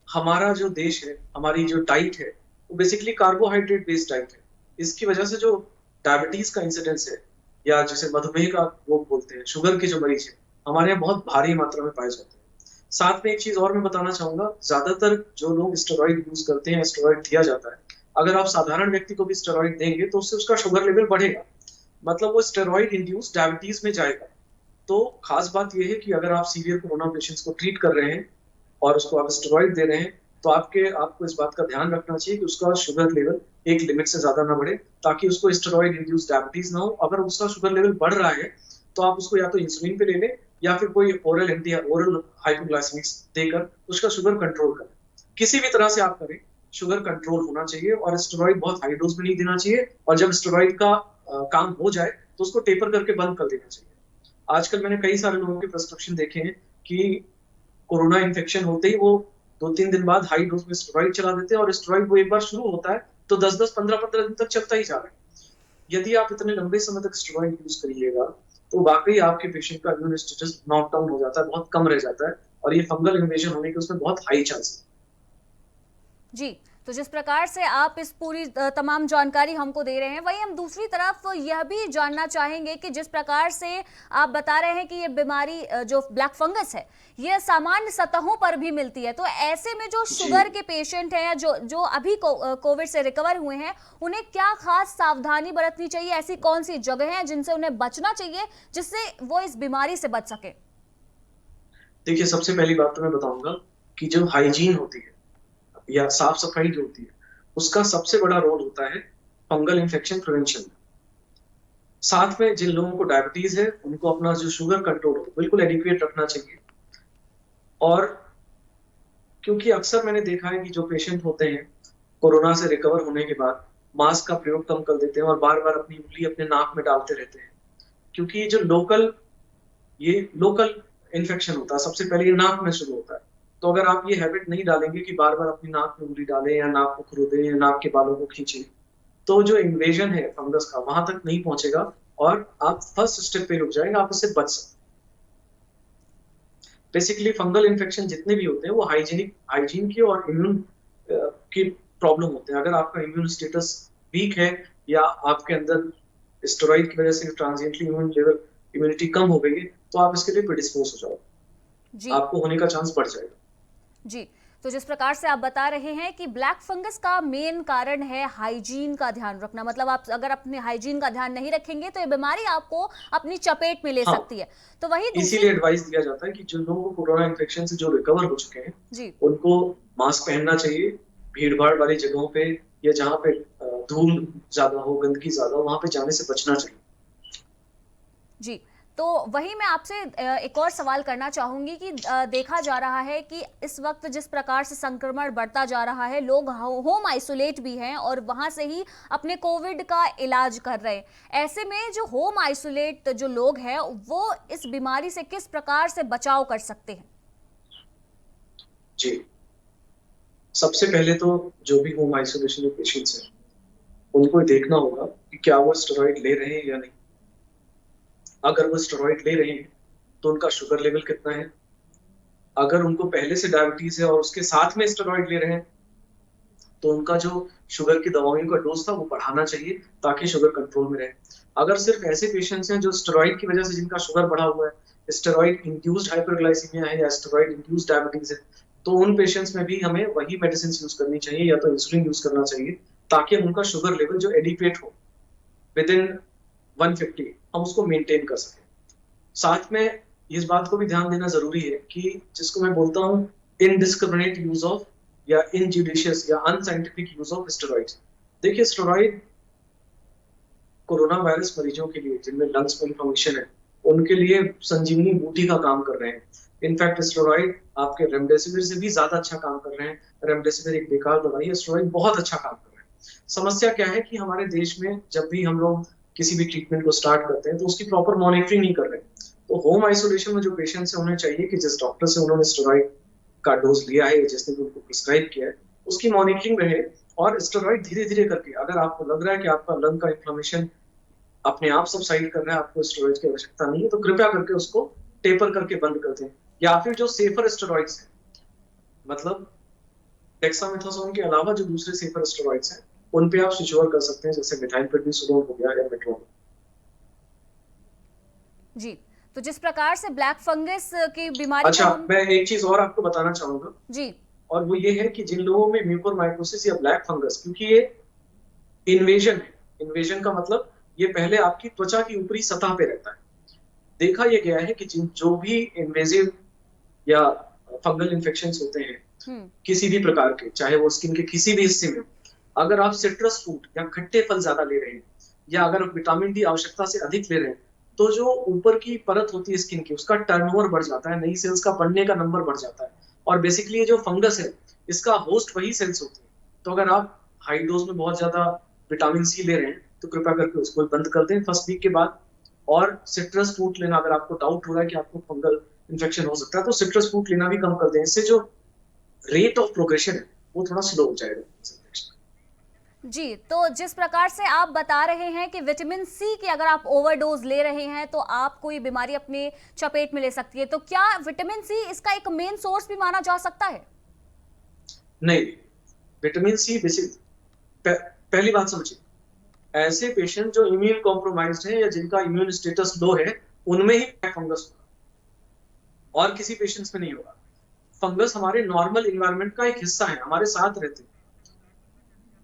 हमारा जो देश है, हमारी जो डाइट है, वो बेसिकली कार्बोहाइड्रेट बेस्ड डाइट है। इसकी वजह से जो डायबिटीज का इंसिडेंस है, या जिसे मधुमेह का रोग बोलते हैं, शुगर के जो मरीज है, हमारे यहाँ बहुत भारी मात्रा में पाए जाते हैं। साथ में एक चीज और मैं बताना चाहूंगा, ज्यादातर जो लोग स्टेरॉइड यूज करते हैं, स्टेरॉइड दिया जाता है, अगर आप साधारण व्यक्ति को भी स्टेरॉइड देंगे तो उससे उसका शुगर लेवल बढ़ेगा, मतलब वो स्टेरॉइड इंड्यूस डायबिटीज में जाएगा। तो खास बात यह है कि अगर आप सीवियर कोरोना पेशेंट्स को ट्रीट कर रहे हैं और उसको आप स्टेरॉइड दे रहे हैं, तो आपको इस बात का ध्यान रखना चाहिए कि उसका शुगर लेवल एक लिमिट से ज्यादा ना बढ़े, ताकि उसको स्टेरॉइड इंड्यूस डायबिटीज ना हो। अगर उसका शुगर लेवल बढ़ रहा है तो आप उसको या तो इंसुलिन पे ले लें, या फिर कोई ओरल हाइपोग्लाइसेमिक्स देकर उसका शुगर कंट्रोल करें। किसी भी तरह से आप करें, शुगर कंट्रोल होना चाहिए, और स्टेरॉइड बहुत हाई डोज में नहीं देना चाहिए, और जब स्टेरॉइड का काम हो जाए तो उसको टेपर करके बंद कर देना चाहिए। आजकल मैंने कई सारे लोगों के प्रिस्क्रिप्शन देखे हैं कि कोरोना इन्फेक्शन होते ही वो 2-3 दिन बाद हाई डोज में स्टेरॉइड चला देते हैं, और स्टेरॉइड वो एक बार शुरू होता है तो 10-10, 15-15 दिन तक चलता ही जा रहा है। यदि आप इतने लंबे समय तक स्टेरॉइड यूज करिएगा तो वाकई आपके पेशेंट का इम्यून स्टेटस नॉक डाउन हो जाता है, बहुत कम रह जाता है, और ये फंगल इन्वेजन होने के उसमें बहुत हाई चांस है। जी, तो जिस प्रकार से आप इस पूरी तमाम जानकारी हमको दे रहे हैं, वही हम दूसरी तरफ यह भी जानना चाहेंगे कि जिस प्रकार से आप बता रहे हैं कि ये बीमारी जो ब्लैक फंगस है, ये सामान्य सतहों पर भी मिलती है, तो ऐसे में जो शुगर के पेशेंट हैं या जो अभी कोविड से रिकवर हुए हैं, उन्हें क्या खास सावधानी बरतनी चाहिए? ऐसी कौन सी जगह हैं जिनसे उन्हें बचना चाहिए जिससे वो इस बीमारी से बच सके? देखिए, सबसे पहली बात तो मैं बताऊंगा कि जो हाइजीन होती है या साफ सफाई जो होती है, उसका सबसे बड़ा रोल होता है फंगल इन्फेक्शन प्रिवेंशन में। साथ में जिन लोगों को डायबिटीज है, उनको अपना जो शुगर कंट्रोल हो बिल्कुल एडिक्वेट रखना चाहिए, और क्योंकि अक्सर मैंने देखा है कि जो पेशेंट होते हैं कोरोना से रिकवर होने के बाद मास्क का प्रयोग कम कर देते हैं और बार बार अपनी उंगली अपने नाक में डालते रहते हैं, क्योंकि ये लोकल इन्फेक्शन होता है। सबसे पहले ये नाक में शुरू होता है। तो अगर आप ये हैबिट नहीं डालेंगे कि बार बार अपनी नाक में उंगली डालें या नाक को खुरदें या नाक के बालों को खींचें, तो जो इन्वेजन है फंगस का वहां तक नहीं पहुंचेगा और आप फर्स्ट स्टेप पे रुक जाएंगे, आप इससे बच सकते हैं। बेसिकली फंगल इन्फेक्शन जितने भी होते हैं वो हाइजीन की और इम्यून की प्रॉब्लम होते हैं। अगर आपका इम्यून स्टेटस वीक है या आपके अंदर स्टेरॉइड की वजह से ट्रांजिएंटली इम्यूनिटी कम हो गई है, तो आप इसके लिए प्रेडिस्पोज हो जाओगे, आपको होने का चांस बढ़ जाएगा। जी, तो जिस प्रकार से आप बता रहे हैं कि ब्लैक फंगस का मेन कारण है हाइजीन का ध्यान रखना, मतलब आप अगर अपने हाइजीन का ध्यान नहीं रखेंगे तो ये बीमारी आपको अपनी चपेट में ले सकती है। तो वही इसीलिए एडवाइस दिया जाता है कि जिन लोगों को कोरोना इन्फेक्शन से जो रिकवर हो चुके हैं जी, उनको मास्क पहनना चाहिए। भीड़ भाड़ वाली जगहों पे या जहाँ पे धूल ज्यादा हो, गंदगी ज्यादा हो, वहां पे जाने से बचना चाहिए। जी, तो वही मैं आपसे एक और सवाल करना चाहूंगी कि देखा जा रहा है कि इस वक्त जिस प्रकार से संक्रमण बढ़ता जा रहा है, लोग होम आइसोलेट भी हैं और वहां से ही अपने कोविड का इलाज कर रहे हैं। ऐसे में जो होम आइसोलेट जो लोग हैं वो इस बीमारी से किस प्रकार से बचाव कर सकते हैं? जी, सबसे पहले तो जो भी होम आइसोलेशन में पेशेंट्स हैं उनको देखना होगा कि क्या वो स्टेरॉइड ले रहे हैं या नहीं। अगर वो स्टेरॉइड ले रहे हैं तो उनका शुगर लेवल कितना है। अगर उनको पहले से डायबिटीज है और उसके साथ में स्टेरॉइड ले रहे हैं तो उनका जो शुगर की दवाओं का डोज था वो बढ़ाना चाहिए ताकि शुगर कंट्रोल में रहे। अगर सिर्फ ऐसे पेशेंट्स हैं जो स्टेरॉइड की वजह से जिनका शुगर बढ़ा हुआ है, स्टेरॉइड इंड्यूस्ड हाइपरग्लाइसीमिया है या स्टेरॉइड इंड्यूस्ड डायबिटीज है, तो उन पेशेंट्स में भी हमें वही मेडिसिन यूज करनी चाहिए या तो इंसुलिन यूज करना चाहिए ताकि उनका शुगर लेवल जो एडिक्वेट हो विद इन 150 हम उसको मेंटेन कर सकें। साथ में इस बात को भी ध्यान देना जरूरी है कि जिसको मैं बोलता हूँ इनडिस्क्रिमिनेट यूज ऑफ या इनजुडिशियस या अनसाइंटिफिक यूज ऑफ स्टेरॉइड्स। देखिए, स्टेरॉइड कोरोना वायरस मरीजों के लिए जिनमें लंग्स में इंफ्लेमेशन है उनके लिए संजीवनी बूटी का काम कर रहे हैं। इनफैक्ट स्टेरॉइड आपके रेमडेसिविर से भी ज्यादा अच्छा काम कर रहे हैं। रेमडेसिविर एक बेकार दवाई है, स्टेरॉइड बहुत अच्छा काम कर रहे हैं। समस्या क्या है कि हमारे देश में जब भी हम लोग किसी भी ट्रीटमेंट को स्टार्ट करते हैं तो उसकी प्रॉपर मॉनिटरिंग नहीं कर रहे। तो होम आइसोलेशन में जो पेशेंट्स हैं उन्हें चाहिए कि जिस डॉक्टर से उन्होंने स्टेरॉइड का डोज लिया है, जिसने उनको प्रिस्क्राइब किया है, उसकी मॉनिटरिंग रहे और स्टेरॉइड धीरे धीरे करके, अगर आपको लग रहा है कि आपका लंग का इन्फ्लेमेशन अपने आप सबसाइड कर रहा है, आपको स्टेरॉइड की आवश्यकता नहीं है, तो कृपया करके उसको टेपर करके बंद कर दें। या फिर जो सेफर स्टेरॉइड्स हैं, मतलब डेक्सामेथासोन के अलावा जो दूसरे सेफर स्टेरॉइड्स हैं उन पे आप स्विच ओवर कर सकते हैं, जैसे मिथाइलप्रेडनिसोलोन हो गया या मेट्रोन। जी, तो जिस प्रकार से ब्लैक फंगस की बीमारी मैं एक चीज और आपको बताना चाहूंगा जी, और वो ये है कि जिन लोगों में म्यूकोरमाइकोसिस या ब्लैक फंगस, क्योंकि ये इन्वेजन है, इन्वेजन का मतलब ये पहले आपकी त्वचा की ऊपरी सतह पे रहता है। देखा यह गया है कि जो भी इन्वेजिव या फंगल इन्फेक्शंस होते हैं किसी भी प्रकार के, चाहे वो स्किन के किसी भी हिस्से में, अगर आप सिट्रस फ्रूट या खट्टे फल ज्यादा ले रहे हैं या अगर विटामिन डी आवश्यकता से अधिक ले रहे हैं, तो जो ऊपर की परत होती है स्किन की, उसका टर्नओवर बढ़ जाता है, नई सेल्स का बनने का नंबर बढ़ जाता है। और बेसिकली ये जो फंगस है इसका होस्ट वही सेल्स होती है। तो अगर आप हाई डोज में बहुत ज्यादा विटामिन सी ले रहे हैं तो कृपया करके उसको बंद कर दें फर्स्ट वीक के बाद। और सिट्रस फ्रूट लेना, अगर आपको डाउट हो रहा है कि आपको फंगल इन्फेक्शन हो सकता है, तो सिट्रस फ्रूट लेना भी कम कर दें। इससे जो रेट ऑफ प्रोग्रेशन है वो थोड़ा स्लो हो जाएगा। जी, तो जिस प्रकार से आप बता रहे हैं कि विटामिन सी की अगर आप ओवरडोज ले रहे हैं तो आपको ये बीमारी अपने चपेट में ले सकती है, तो क्या विटामिन सी इसका एक मेन सोर्स भी माना जा सकता है? नहीं, विटामिन सी पहली बात समझिए, ऐसे पेशेंट जो इम्यून कॉम्प्रोमाइज्ड है या जिनका इम्यून स्टेटस लो है उनमें ही फंगस होगा और किसी पेशेंट्स में नहीं होगा। फंगस हमारे नॉर्मल इन्वायरमेंट का एक हिस्सा है, हमारे साथ रहते हैं।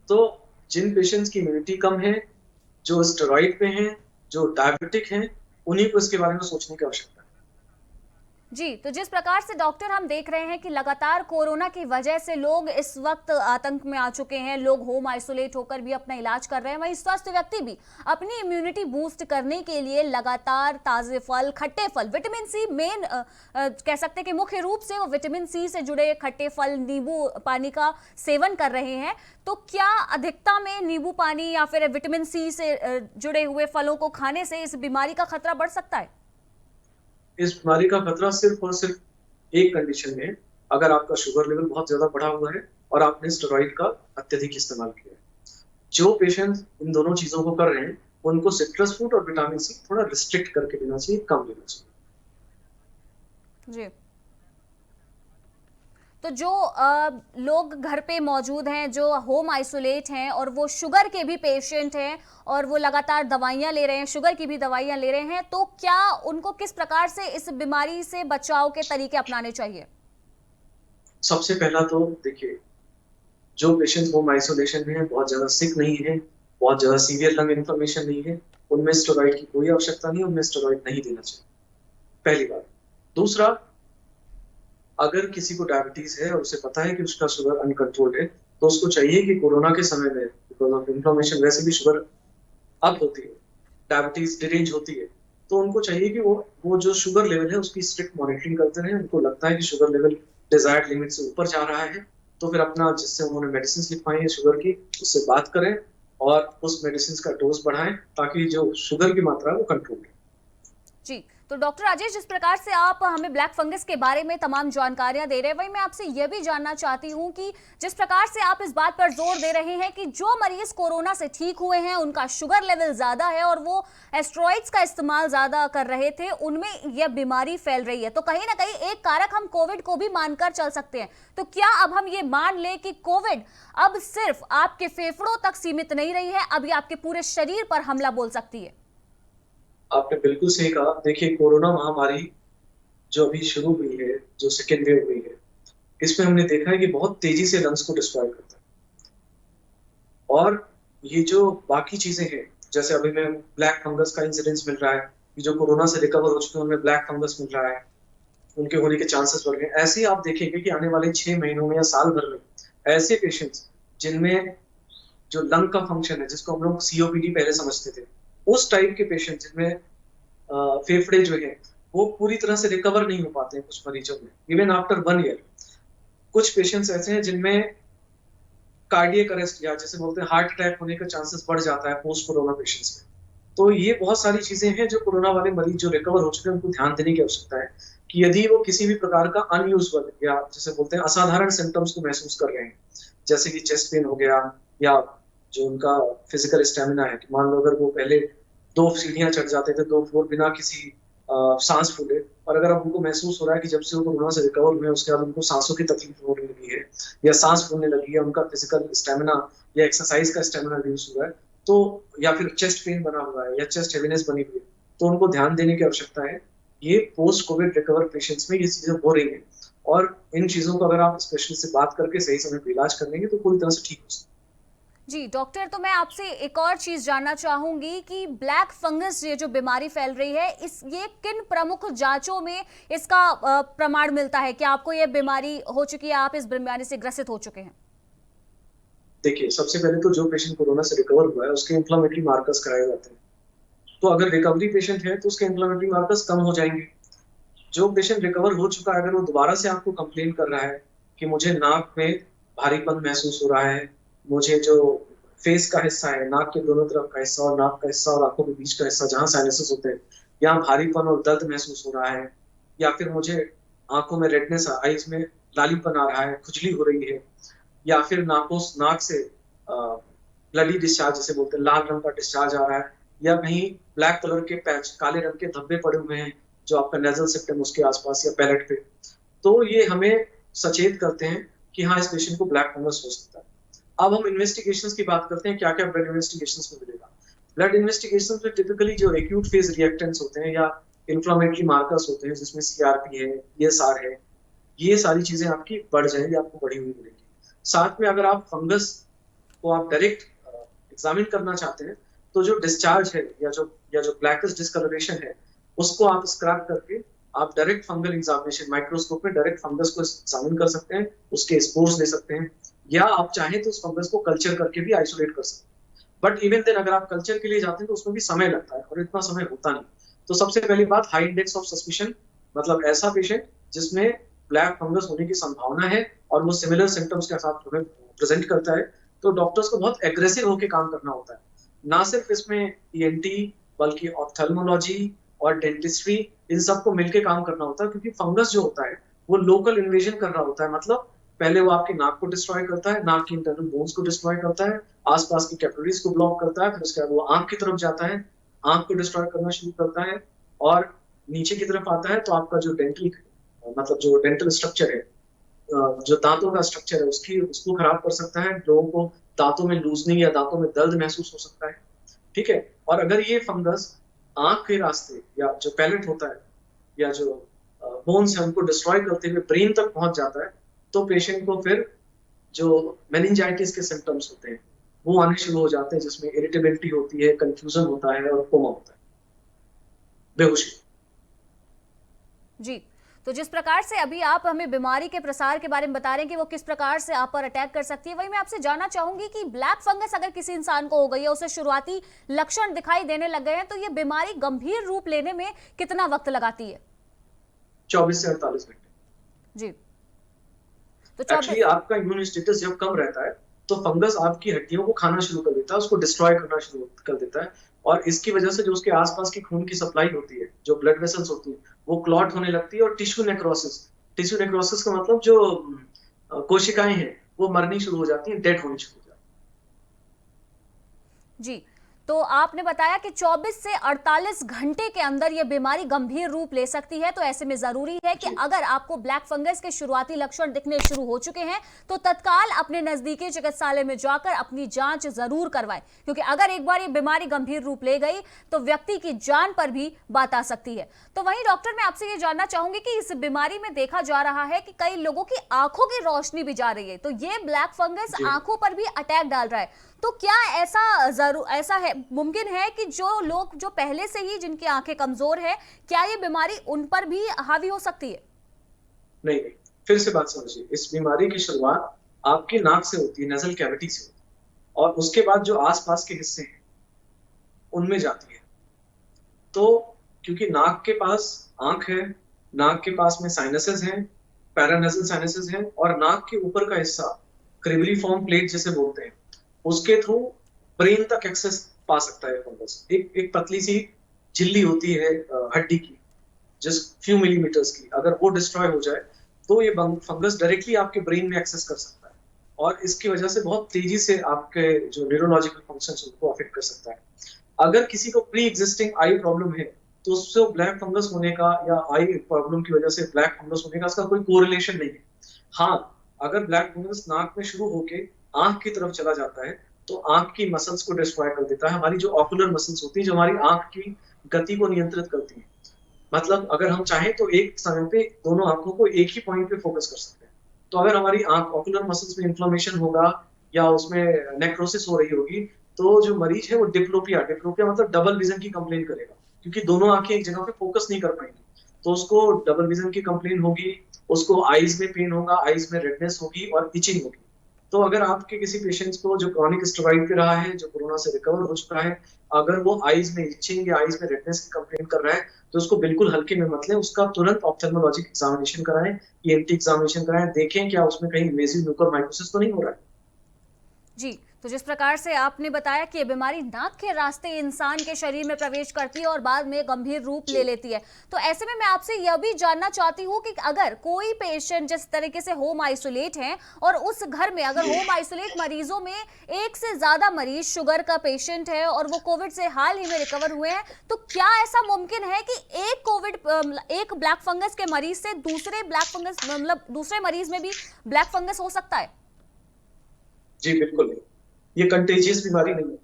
तो जिन पेशेंट्स की इम्यूनिटी कम है, जो स्टेरॉइड पे हैं, जो डायबिटिक हैं, उन्हीं को इसके बारे में सोचने की आवश्यकता है। जी, तो जिस प्रकार से डॉक्टर हम देख रहे हैं कि लगातार कोरोना की वजह से लोग इस वक्त आतंक में आ चुके हैं, लोग होम आइसोलेट होकर भी अपना इलाज कर रहे हैं, वहीं स्वस्थ व्यक्ति भी अपनी इम्यूनिटी बूस्ट करने के लिए लगातार ताजे फल, खट्टे फल, विटामिन सी मेन कह सकते हैं कि मुख्य रूप से वो विटामिन सी से जुड़े खट्टे फल, नींबू पानी का सेवन कर रहे हैं। तो क्या अधिकता में नींबू पानी या फिर विटामिन सी से जुड़े हुए फलों को खाने से इस बीमारी का खतरा बढ़ सकता है? इस बीमारी का खतरा सिर्फ और सिर्फ एक कंडीशन में है, अगर आपका शुगर लेवल बहुत ज्यादा बढ़ा हुआ है और आपने स्टेरॉइड का अत्यधिक इस्तेमाल किया है। जो पेशेंट इन दोनों चीजों को कर रहे हैं उनको सिट्रस फ्रूट और विटामिन सी थोड़ा रिस्ट्रिक्ट करके देना चाहिए, कम देना चाहिए। जी, तो जो लोग घर पे मौजूद हैं, जो होम आइसोलेट हैं और वो शुगर के भी पेशेंट हैं और वो लगातार दवाइयां ले रहे हैं, शुगर की भी दवाइयां ले रहे हैं, तो क्या उनको किस प्रकार से इस बीमारी से बचाव के तरीके अपनाने चाहिए? सबसे पहला तो देखिए, जो पेशेंट होम आइसोलेशन में है, बहुत ज्यादा सिक नहीं है, बहुत ज्यादा सीवियर लंग इन्फ्लेमेशन नहीं है, उनमें स्टेरॉइड की कोई आवश्यकता नहीं, उनमें स्टेरॉइड नहीं देना चाहिए, पहली बात। दूसरा, अगर किसी को डायबिटीज है और उसे पता है कि उसका शुगर अनकंट्रोल्ड है, तो उसको चाहिए कि कोरोना के समय में बिकॉज ऑफ इन्फ्लेमेशन वैसे भी शुगर अप होती है, डायबिटीज डिरेंज होती है, तो उनको चाहिए कि वो जो शुगर लेवल है उसकी स्ट्रिक्ट मॉनिटरिंग करते रहें। उनको लगता है कि शुगर लेवल डिजायर्ड लिमिट से ऊपर जा रहा है, तो फिर अपना जिससे उन्होंने मेडिसिन लिखवाई है शुगर की, उससे बात करें और उस मेडिसिन का डोज बढ़ाएं ताकि जो शुगर की मात्रा है वो कंट्रोल है। जी, तो डॉक्टर राजेश, जिस प्रकार से आप हमें ब्लैक फंगस के बारे में तमाम जानकारियां दे रहे हैं, वही मैं आपसे यह भी जानना चाहती हूं कि जिस प्रकार से आप इस बात पर जोर दे रहे हैं कि जो मरीज कोरोना से ठीक हुए हैं, उनका शुगर लेवल ज्यादा है और वो एस्टेरॉइड्स का इस्तेमाल ज्यादा कर रहे थे, उनमें यह बीमारी फैल रही है, तो कहीं ना कहीं एक कारक हम कोविड को भी मानकर चल सकते हैं। तो क्या अब हम ये मान लें कि कोविड अब सिर्फ आपके फेफड़ों तक सीमित नहीं रही है, अब ये आपके पूरे शरीर पर हमला बोल सकती है? आपने बिल्कुल सही कहा। देखिए, कोरोना महामारी जो अभी शुरू हुई है, जो सेकेंड वेव हुई है, इसमें हमने देखा है कि बहुत तेजी से लंग्स को डिस्ट्रॉय करता है। और ये जो बाकी चीजें हैं, जैसे अभी में ब्लैक फंगस का इंसिडेंस मिल रहा है कि जो कोरोना से रिकवर हो चुके हैं उनमें ब्लैक फंगस मिल रहा है, उनके होने के चांसेस बढ़ गए। ऐसे ही आप देखेंगे कि आने वाले 6 महीनों में या साल भर में ऐसे पेशेंट्स जिनमें जो लंग का फंक्शन है, जिसको हम लोग सीओपीडी पहले समझते थे, उस टाइप के पेशेंट जिनमें फेफड़े जो है वो पूरी तरह से रिकवर नहीं हो पाते हैं कुछ मरीजों में, इवन आफ्टर 1 ईयर। कुछ पेशेंट्स ऐसे हैं जिनमें कार्डियक अरेस्ट या जैसे बोलते हैं हार्ट अटैक होने का चांसेस बढ़ जाता है पोस्ट कोरोना पेशेंट्स में। तो ये बहुत सारी चीजें हैं जो कोरोना वाले मरीज जो रिकवर हो चुके हैं उनको ध्यान देने की आवश्यकता है कि यदि वो किसी भी प्रकार का अनयूजुअल या जैसे बोलते हैं असाधारण सिम्टम्स को महसूस कर रहे हैं, जैसे कि चेस्ट पेन हो गया या जो उनका फिजिकल स्टेमिना है, कि मान लो अगर वो पहले 2 सीढ़ियां चढ़ जाते थे 2 फ्लोर बिना किसी सांस फूले, और अगर अब उनको महसूस हो रहा है कि जब से वो कोरोना से रिकवर हुए उसके बाद उनको सांसों की तकलीफ होने लगी है या सांस फूलने लगी है, उनका फिजिकल स्टेमिना या एक्सरसाइज का स्टेमिना रिड्यूस हुआ है, तो या फिर चेस्ट पेन बना हुआ है या चेस्ट हेवीनेस बनी हुई है, तो उनको ध्यान देने की आवश्यकता है। ये पोस्ट कोविड रिकवर पेशेंट्स में ये चीजें हो रही है, और इन चीजों को अगर आप स्पेशलिस्ट से बात करके सही समय पर इलाज कर लेंगे तो पूरी तरह से ठीक हो सकते हैं। जी डॉक्टर, तो मैं आपसे एक और चीज जानना चाहूंगी कि ब्लैक फंगस ये जो बीमारी फैल रही है, ये किन प्रमुख जांचों में इसका प्रमाण मिलता है कि आपको ये बीमारी हो चुकी है, आप इस बीमारी से ग्रसित हो चुके हैं? देखिए, सबसे पहले तो जो पेशेंट कोरोना से रिकवर हुआ है उसके इन्फ्लेमेटरी मार्कर्स कराए जाते हैं, तो अगर रिकवरी पेशेंट है तो उसके इन्फ्लेमेटरी मार्कर्स कम हो जाएंगे। जो पेशेंट रिकवर हो चुका है, अगर वो दोबारा से आपको कंप्लेन कर रहा है कि मुझे नाक में भारीपन महसूस हो रहा है, मुझे जो फेस का हिस्सा है, नाक के दोनों तरफ का हिस्सा और नाक का हिस्सा और आंखों के बीच का हिस्सा जहां साइनसेस होते हैं, यहाँ भारीपन और दर्द महसूस हो रहा है, या फिर मुझे आंखों में रेडनेस, आईज में लालीपन आ रहा है, खुजली हो रही है, या फिर नाक से ब्लडी डिस्चार्ज जैसे बोलते हैं, लाल रंग का डिस्चार्ज आ रहा है, या कहीं ब्लैक कलर के पैच, काले रंग के धब्बे पड़े हुए हैं जो आपका नेजल सिस्टम उसके आसपास या पैलेट पे, तो ये हमें सचेत करते हैं कि हाँ, इस पेशेंट को ब्लैक फंगस हो सकता है। अब हम इन्वेस्टिगेशंस की बात करते हैं, क्या क्या ब्लड इन्वेस्टिगेशंस में मिलेगा। ब्लड इन्वेस्टिगेशंस में टिपिकली जो एक्यूट फेज रिएक्टेंट्स होते हैं या इन्फ्लेमेटरी मार्कर्स होते हैं, जिसमें सीआरपी है, ईएसआर है, ये सारी चीजें आपकी बढ़ जाएंगी, आपको बढ़ी हुई मिलेगी। साथ में अगर आप फंगस को आप डायरेक्ट एग्जामिन करना चाहते हैं, तो जो डिस्चार्ज है या जो ब्लैकिश डिस्कलरेशन है, उसको आप स्क्रैप करके आप डायरेक्ट फंगल एग्जामिनेशन माइक्रोस्कोप में डायरेक्ट फंगस को एग्जामिन कर सकते हैं, उसके स्पोर्स ले सकते हैं, या आप चाहें तो उस फंगस को कल्चर करके भी आइसोलेट कर सकते हैं। बट इवन देन अगर आप कल्चर के लिए जाते हैं तो उसमें भी समय लगता है और इतना समय होता नहीं। तो सबसे पहली बात, हाई इंडेक्स ऑफ सस्पिशन, मतलब ऐसा पेशेंट जिसमें ब्लैक फंगस होने की संभावना है और वो सिमिलर सिम्टम्स के साथ हमें प्रेजेंट करता है, तो डॉक्टर्स को बहुत एग्रेसिव होकर काम करना होता है। ना सिर्फ इसमें ईएनटी बल्कि ऑप्थेल्मोलॉजी और डेंटिस्ट्री, इन सबको मिलकर काम करना होता है, क्योंकि फंगस जो होता है वो लोकल इन्वेजन कर रहा होता है। मतलब पहले वो आपके नाक को डिस्ट्रॉय करता है, नाक की इंटरनल बोन्स को डिस्ट्रॉय करता है, आसपास की कैपिलरीज को ब्लॉक करता है, फिर उसके बाद वो आंख की तरफ जाता है, आंख को डिस्ट्रॉय करना शुरू करता है और नीचे की तरफ आता है तो आपका जो डेंटल मतलब जो डेंटल स्ट्रक्चर है, जो दांतों का स्ट्रक्चर है उसको खराब कर सकता है। लोगों को दांतों में लूजनिंग या दांतों में दर्द महसूस हो सकता है। ठीक है, और अगर ये फंगस आंख के रास्ते या जो पैलेट होता है या जो बोन्स है उनको डिस्ट्रॉय करते हुए ब्रेन तक पहुंच जाता है, तो पेशेंट को फिर जो मेनिंजाइटिस के सिम्टम्स होते हैं वो आने शुरू हो जाते हैं, जिसमें इरिटेबिलिटी होती है, कंफ्यूजन होता है और कोमा होता है, बेहोशी। जी, तो जिस प्रकार से अभी आप हमें बीमारी के प्रसार के बारे में बता रहे हैं कि वो किस प्रकार से आप पर अटैक कर सकती है, वही मैं आपसे जानना चाहूंगी कि ब्लैक फंगस अगर किसी इंसान को हो गई है, उसे शुरुआती लक्षण दिखाई देने लग गए हैं, तो ये बीमारी गंभीर रूप लेने में कितना वक्त लगाती है? 24 से 48 घंटे। जी, तो एक्चुअली आपका इम्यून स्टेटस जब कम रहता है तो फंगस आपकी हड्डियों को खाना शुरू कर देता है, उसको डिस्ट्रॉय करना शुरू कर देता है, और इसकी वजह से जो उसके आसपास की खून की सप्लाई होती है, जो ब्लड वेसल्स होती है, वो क्लॉट होने लगती है और टिश्यू नेक्रोसिस का मतलब जो कोशिकाएं हैं वो मरनी शुरू हो जाती हैं, डेड होनी शुरू हो जाती जी, तो आपने बताया कि 24 से 48 घंटे के अंदर यह बीमारी गंभीर रूप ले सकती है। तो ऐसे में जरूरी है कि अगर आपको ब्लैक फंगस के शुरुआती लक्षण दिखने शुरू हो चुके हैं तो तत्काल अपने नजदीकी चिकित्सालय में जाकर अपनी जांच जरूर करवाएं, क्योंकि अगर एक बार ये बीमारी गंभीर रूप ले गई तो व्यक्ति की जान पर भी बात आ सकती है। तो वहीं डॉक्टर, मैं आपसे ये जानना चाहूंगी कि इस बीमारी में देखा जा रहा है कि कई लोगों की आंखों की रोशनी भी जा रही है, तो ये ब्लैक फंगस आंखों पर भी अटैक डाल रहा है। तो क्या ऐसा है, मुमकिन है कि जो लोग जो पहले से ही जिनकी आंखें कमजोर है, क्या ये बीमारी उन पर भी हावी हो सकती है? नहीं, फिर से बात समझिए, इस बीमारी की शुरुआत आपकी नाक से होती है, नेजल कैविटी से होती है, और उसके बाद जो आसपास के हिस्से हैं उनमें जाती है। तो क्योंकि नाक के पास आंख है, नाक के पास में साइनसेस हैं, पैरानेजल साइनसेस हैं, और नाक के ऊपर का हिस्सा क्रिबलीफॉर्म प्लेट जिसे बोलते हैं, उसके थ्रू ब्रेन तक एक्सेस पा सकता है फंगस। एक पतली सी झिल्ली होती है हड्डी की, जस्ट फ्यू मिलीमीटर्स की, अगर वो डिस्ट्रॉय हो जाए तो ये फंगस डायरेक्टली आपके ब्रेन में एक्सेस कर सकता है, और इसकी वजह से बहुत तेजी से आपके जो न्यूरोलॉजिकल फंक्शंस उनको अफेक्ट कर सकता है। अगर किसी को प्री एग्जिस्टिंग आई प्रॉब्लम है तो उससे ब्लैक फंगस होने का या आई प्रॉब्लम की वजह से ब्लैक फंगस होने का इसका कोई कोरिलेशन नहीं है। हाँ, अगर ब्लैक फंगस नाक में शुरू होके आंख की तरफ चला जाता है तो आंख की मसल्स को डिस्ट्रॉय कर देता है। हमारी जो ऑकुलर मसल्स होती है, जो हमारी आंख की गति को नियंत्रित करती है, मतलब अगर हम चाहें तो एक समय पे दोनों आंखों को एक ही पॉइंट पे फोकस कर सकते हैं। तो अगर हमारी आंख ऑकुलर मसल्स में इन्फ्लेमेशन होगा या उसमें नेक्रोसिस हो रही होगी, तो जो मरीज है वो डिप्लोपिया मतलब डबल विजन की कंप्लेन करेगा, क्योंकि दोनों आंखें एक जगह पे फोकस नहीं कर पाएंगी, तो उसको डबल विजन की कंप्लेन होगी, उसको आईज में पेन होगा, आईज में रेडनेस होगी और इचिंग होगी। तो अगर आपके किसी पेशेंट्स को जो क्रॉनिक स्टेरॉइड पे रहा है, जो कोरोना से रिकवर हो चुका है, अगर वो आईज में इचिंग या आईज में रेडनेस की कंप्लेन कर रहा है, तो उसको बिल्कुल हल्के में मत लें, उसका तुरंत ऑप्थेल्मोलॉजिक एग्जामिनेशन कराएं, ईएनटी एग्जामिनेशन कराएं, देखें क्या उसमें कहीं इन्वेसिव म्यूकोरमाइकोसिस तो नहीं हो रहा है। जी, तो जिस प्रकार से आपने बताया कि ये बीमारी नाक के रास्ते इंसान के शरीर में प्रवेश करती है और बाद में गंभीर रूप ले लेती है, तो ऐसे में मैं आपसे यह भी जानना चाहती हूँ कि अगर कोई पेशेंट जिस तरीके से होम आइसोलेट है और उस घर में अगर होम आइसोलेट मरीजों में एक से ज्यादा मरीज शुगर का पेशेंट है और वो कोविड से हाल ही में रिकवर हुए हैं, तो क्या ऐसा मुमकिन है कि एक ब्लैक फंगस के मरीज से दूसरे ब्लैक फंगस मतलब दूसरे मरीज में भी ब्लैक फंगस हो सकता है? जी बिल्कुल, ये कंटेजियस बीमारी नहीं है।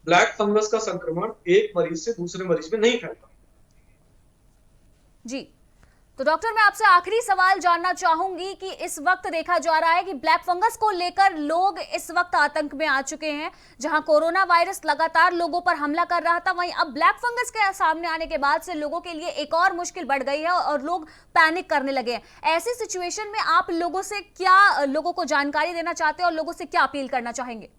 ब्लैक फंगस का संक्रमण एक मरीज से दूसरे मरीज में नहीं फैलता। जी, तो डॉक्टर, मैं आपसे आखिरी सवाल जानना चाहूंगी कि इस वक्त देखा जा रहा है कि ब्लैक फंगस को लेकर लोग इस वक्त आतंक में आ चुके हैं। जहां कोरोना वायरस लगातार लोगों पर हमला कर रहा था, वहीं अब ब्लैक फंगस के सामने आने के बाद से लोगों के लिए एक और मुश्किल बढ़ गई है और लोग पैनिक करने लगे हैं। ऐसी सिचुएशन में आप लोगों को जानकारी देना चाहते हैं और लोगों से क्या अपील करना चाहेंगे?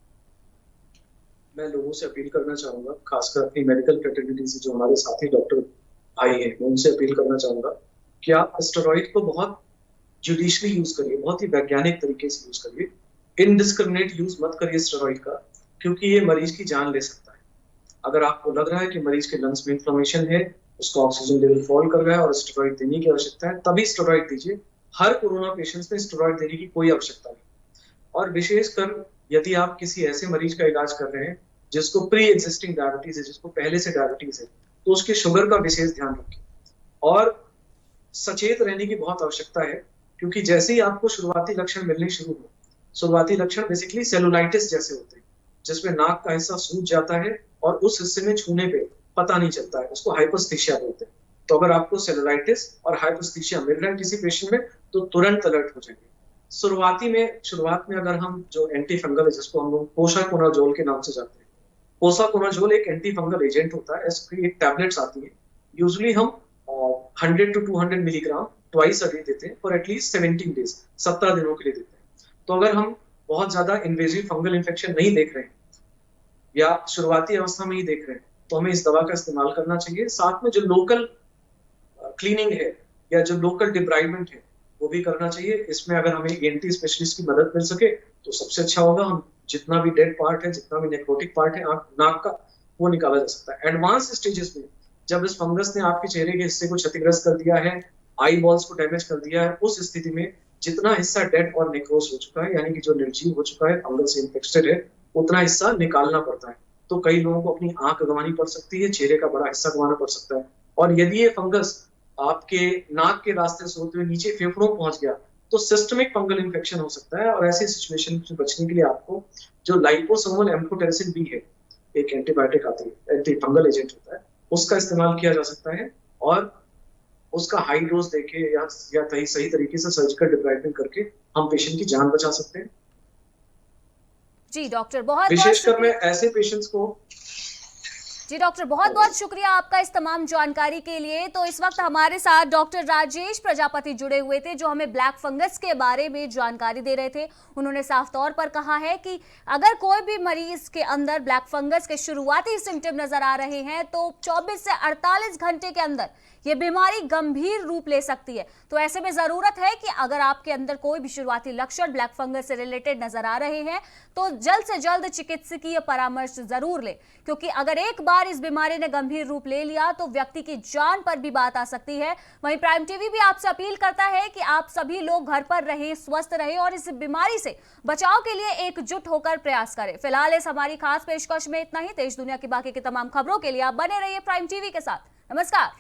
मैं लोगों से अपील करना चाहूंगा, खासकर अपनी मेडिकल फ्रेटर्निटी से जो हमारे साथी डॉक्टर भाई हैं, मैं उनसे अपील करना चाहूंगा कि आप स्टेरॉइड को बहुत जुडिशली यूज करिए, बहुत ही वैज्ञानिक तरीके से यूज करिए। इनडिस्क्रिमिनेट यूज मत करिए स्टेरॉइड का, क्योंकि ये मरीज की जान ले सकता है। अगर आपको लग रहा है कि मरीज के लंग्स में इन्फ्लेमेशन है, उसका ऑक्सीजन लेवल फॉल कर रहा है और स्टेरॉइड देने की आवश्यकता है, तभी स्टेरॉइड दीजिए। हर कोरोना पेशेंट्स में स्टेरॉइड देने की कोई आवश्यकता नहीं। और विशेषकर यदि आप किसी ऐसे मरीज का इलाज कर रहे हैं जिसको प्री एग्जिस्टिंग डायबिटीज है, जिसको पहले से डायबिटीज है, तो उसके शुगर का विशेष ध्यान रखें और सचेत रहने की बहुत आवश्यकता है। क्योंकि जैसे ही आपको शुरुआती लक्षण मिलने शुरू हो, शुरुआती लक्षण बेसिकली सेलुलाइटिस जैसे होते हैं, जिसमें नाक का हिस्सा सूज जाता है और उस हिस्से में छूने पे पता नहीं चलता है, उसको हाइपोस्थीसिया बोलते हैं। तो अगर आपको सेलुलाइटिस और हाइपोस्थीसिया मिल रहा है किसी पेशेंट में, तो तुरंत अलर्ट हो जाएंगे। शुरुआत में अगर हम जो एंटी फंगल है, जिसको हम लोग पोसाकोनाजोल के नाम से जानते हैं, पोसाकोनाजोल एक एंटी फंगल एजेंट होता है। इसकी एक टैबलेट्स आती है, यूजुअली हम 100 to 200 milligram twice a day देते हैं फॉर एटलीस्ट 17 डेज, 17 दिनों के लिए देते हैं। तो अगर हम बहुत ज्यादा इन्वेजिव फंगल इन्फेक्शन नहीं देख रहे हैं या शुरुआती अवस्था में ही देख रहे हैं, तो हमें इस दवा का इस्तेमाल करना चाहिए। साथ में जो लोकल क्लीनिंग है या जो लोकल डिब्राइडमेंट है, वो भी करना चाहिए। इसमें अगर हमें ENT स्पेशलिस्ट की मदद मिल सके तो सबसे अच्छा होगा। हम जितना भी डेड पार्ट है, जितना भी नेक्रोटिक पार्ट है नाक का, वो निकाला जा सकता है। एडवांस स्टेजेस में जब इस फंगस ने आपके चेहरे के हिस्से को क्षतिग्रस्त कर दिया है, आई बॉल्स को डैमेज कर दिया है, उस स्थिति में जितना हिस्सा डेड और नेक्रोस हो चुका है, यानी कि जो निर्जीव हो चुका है, फंगल से इन्फेक्टेड है, उतना हिस्सा निकालना पड़ता है। तो कई लोगों को अपनी आंख गंवानी पड़ सकती है, चेहरे का बड़ा हिस्सा गंवाना पड़ सकता है। और यदि ये फंगस आपके नाक के रास्ते से होते हुए नीचे फेफड़ों पहुंच गया, तो सिस्टमिक फंगल इन्फेक्शन हो सकता है। और ऐसी सिचुएशन से बचने के लिए आपको जो लाइपोसोमल एम्फोटेरिसिन बी है, एक एंटीबायोटिक आती है, एंटी फंगल एजेंट होता है, उसका इस्तेमाल किया जा सकता है। और उसका हाई डोज देके या सही तरीके से सर्जिकल डिब्राइडमेंट करके हम पेशेंट की जान बचा सकते हैं। जी डॉक्टर, बहुत विशेषकर मैं ऐसे पेशेंट्स को जी डॉक्टर, बहुत बहुत शुक्रिया आपका इस तमाम जानकारी के लिए। तो इस वक्त हमारे साथ डॉक्टर राजेश प्रजापति जुड़े हुए थे, जो हमें ब्लैक फंगस के बारे में जानकारी दे रहे थे। उन्होंने साफ तौर पर कहा है कि अगर कोई भी मरीज के अंदर ब्लैक फंगस के शुरुआती सिम्टम नजर आ रहे हैं, तो 24 से 48 घंटे के अंदर ये बीमारी गंभीर रूप ले सकती है। तो ऐसे में जरूरत है कि अगर आपके अंदर कोई भी शुरुआती लक्षण ब्लैक फंगस से रिलेटेड नजर आ रहे हैं, तो जल्द से जल्द चिकित्सकीय परामर्श जरूर ले, क्योंकि अगर एक बार इस बीमारी ने गंभीर रूप ले लिया तो व्यक्ति की जान पर भी बात आ सकती है। वहीं प्राइम टीवी भी आपसे अपील करता है कि आप सभी लोग घर पर रहें, स्वस्थ रहें और इस बीमारी से बचाव के लिए एकजुट होकर प्रयास करें। फिलहाल इस हमारी खास पेशकश में इतना ही। देश दुनिया की बाकी की तमाम खबरों के लिए आप बने रहिए प्राइम टीवी के साथ। नमस्कार।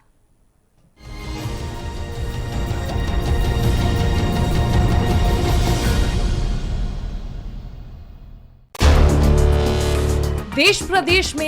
देश प्रदेश में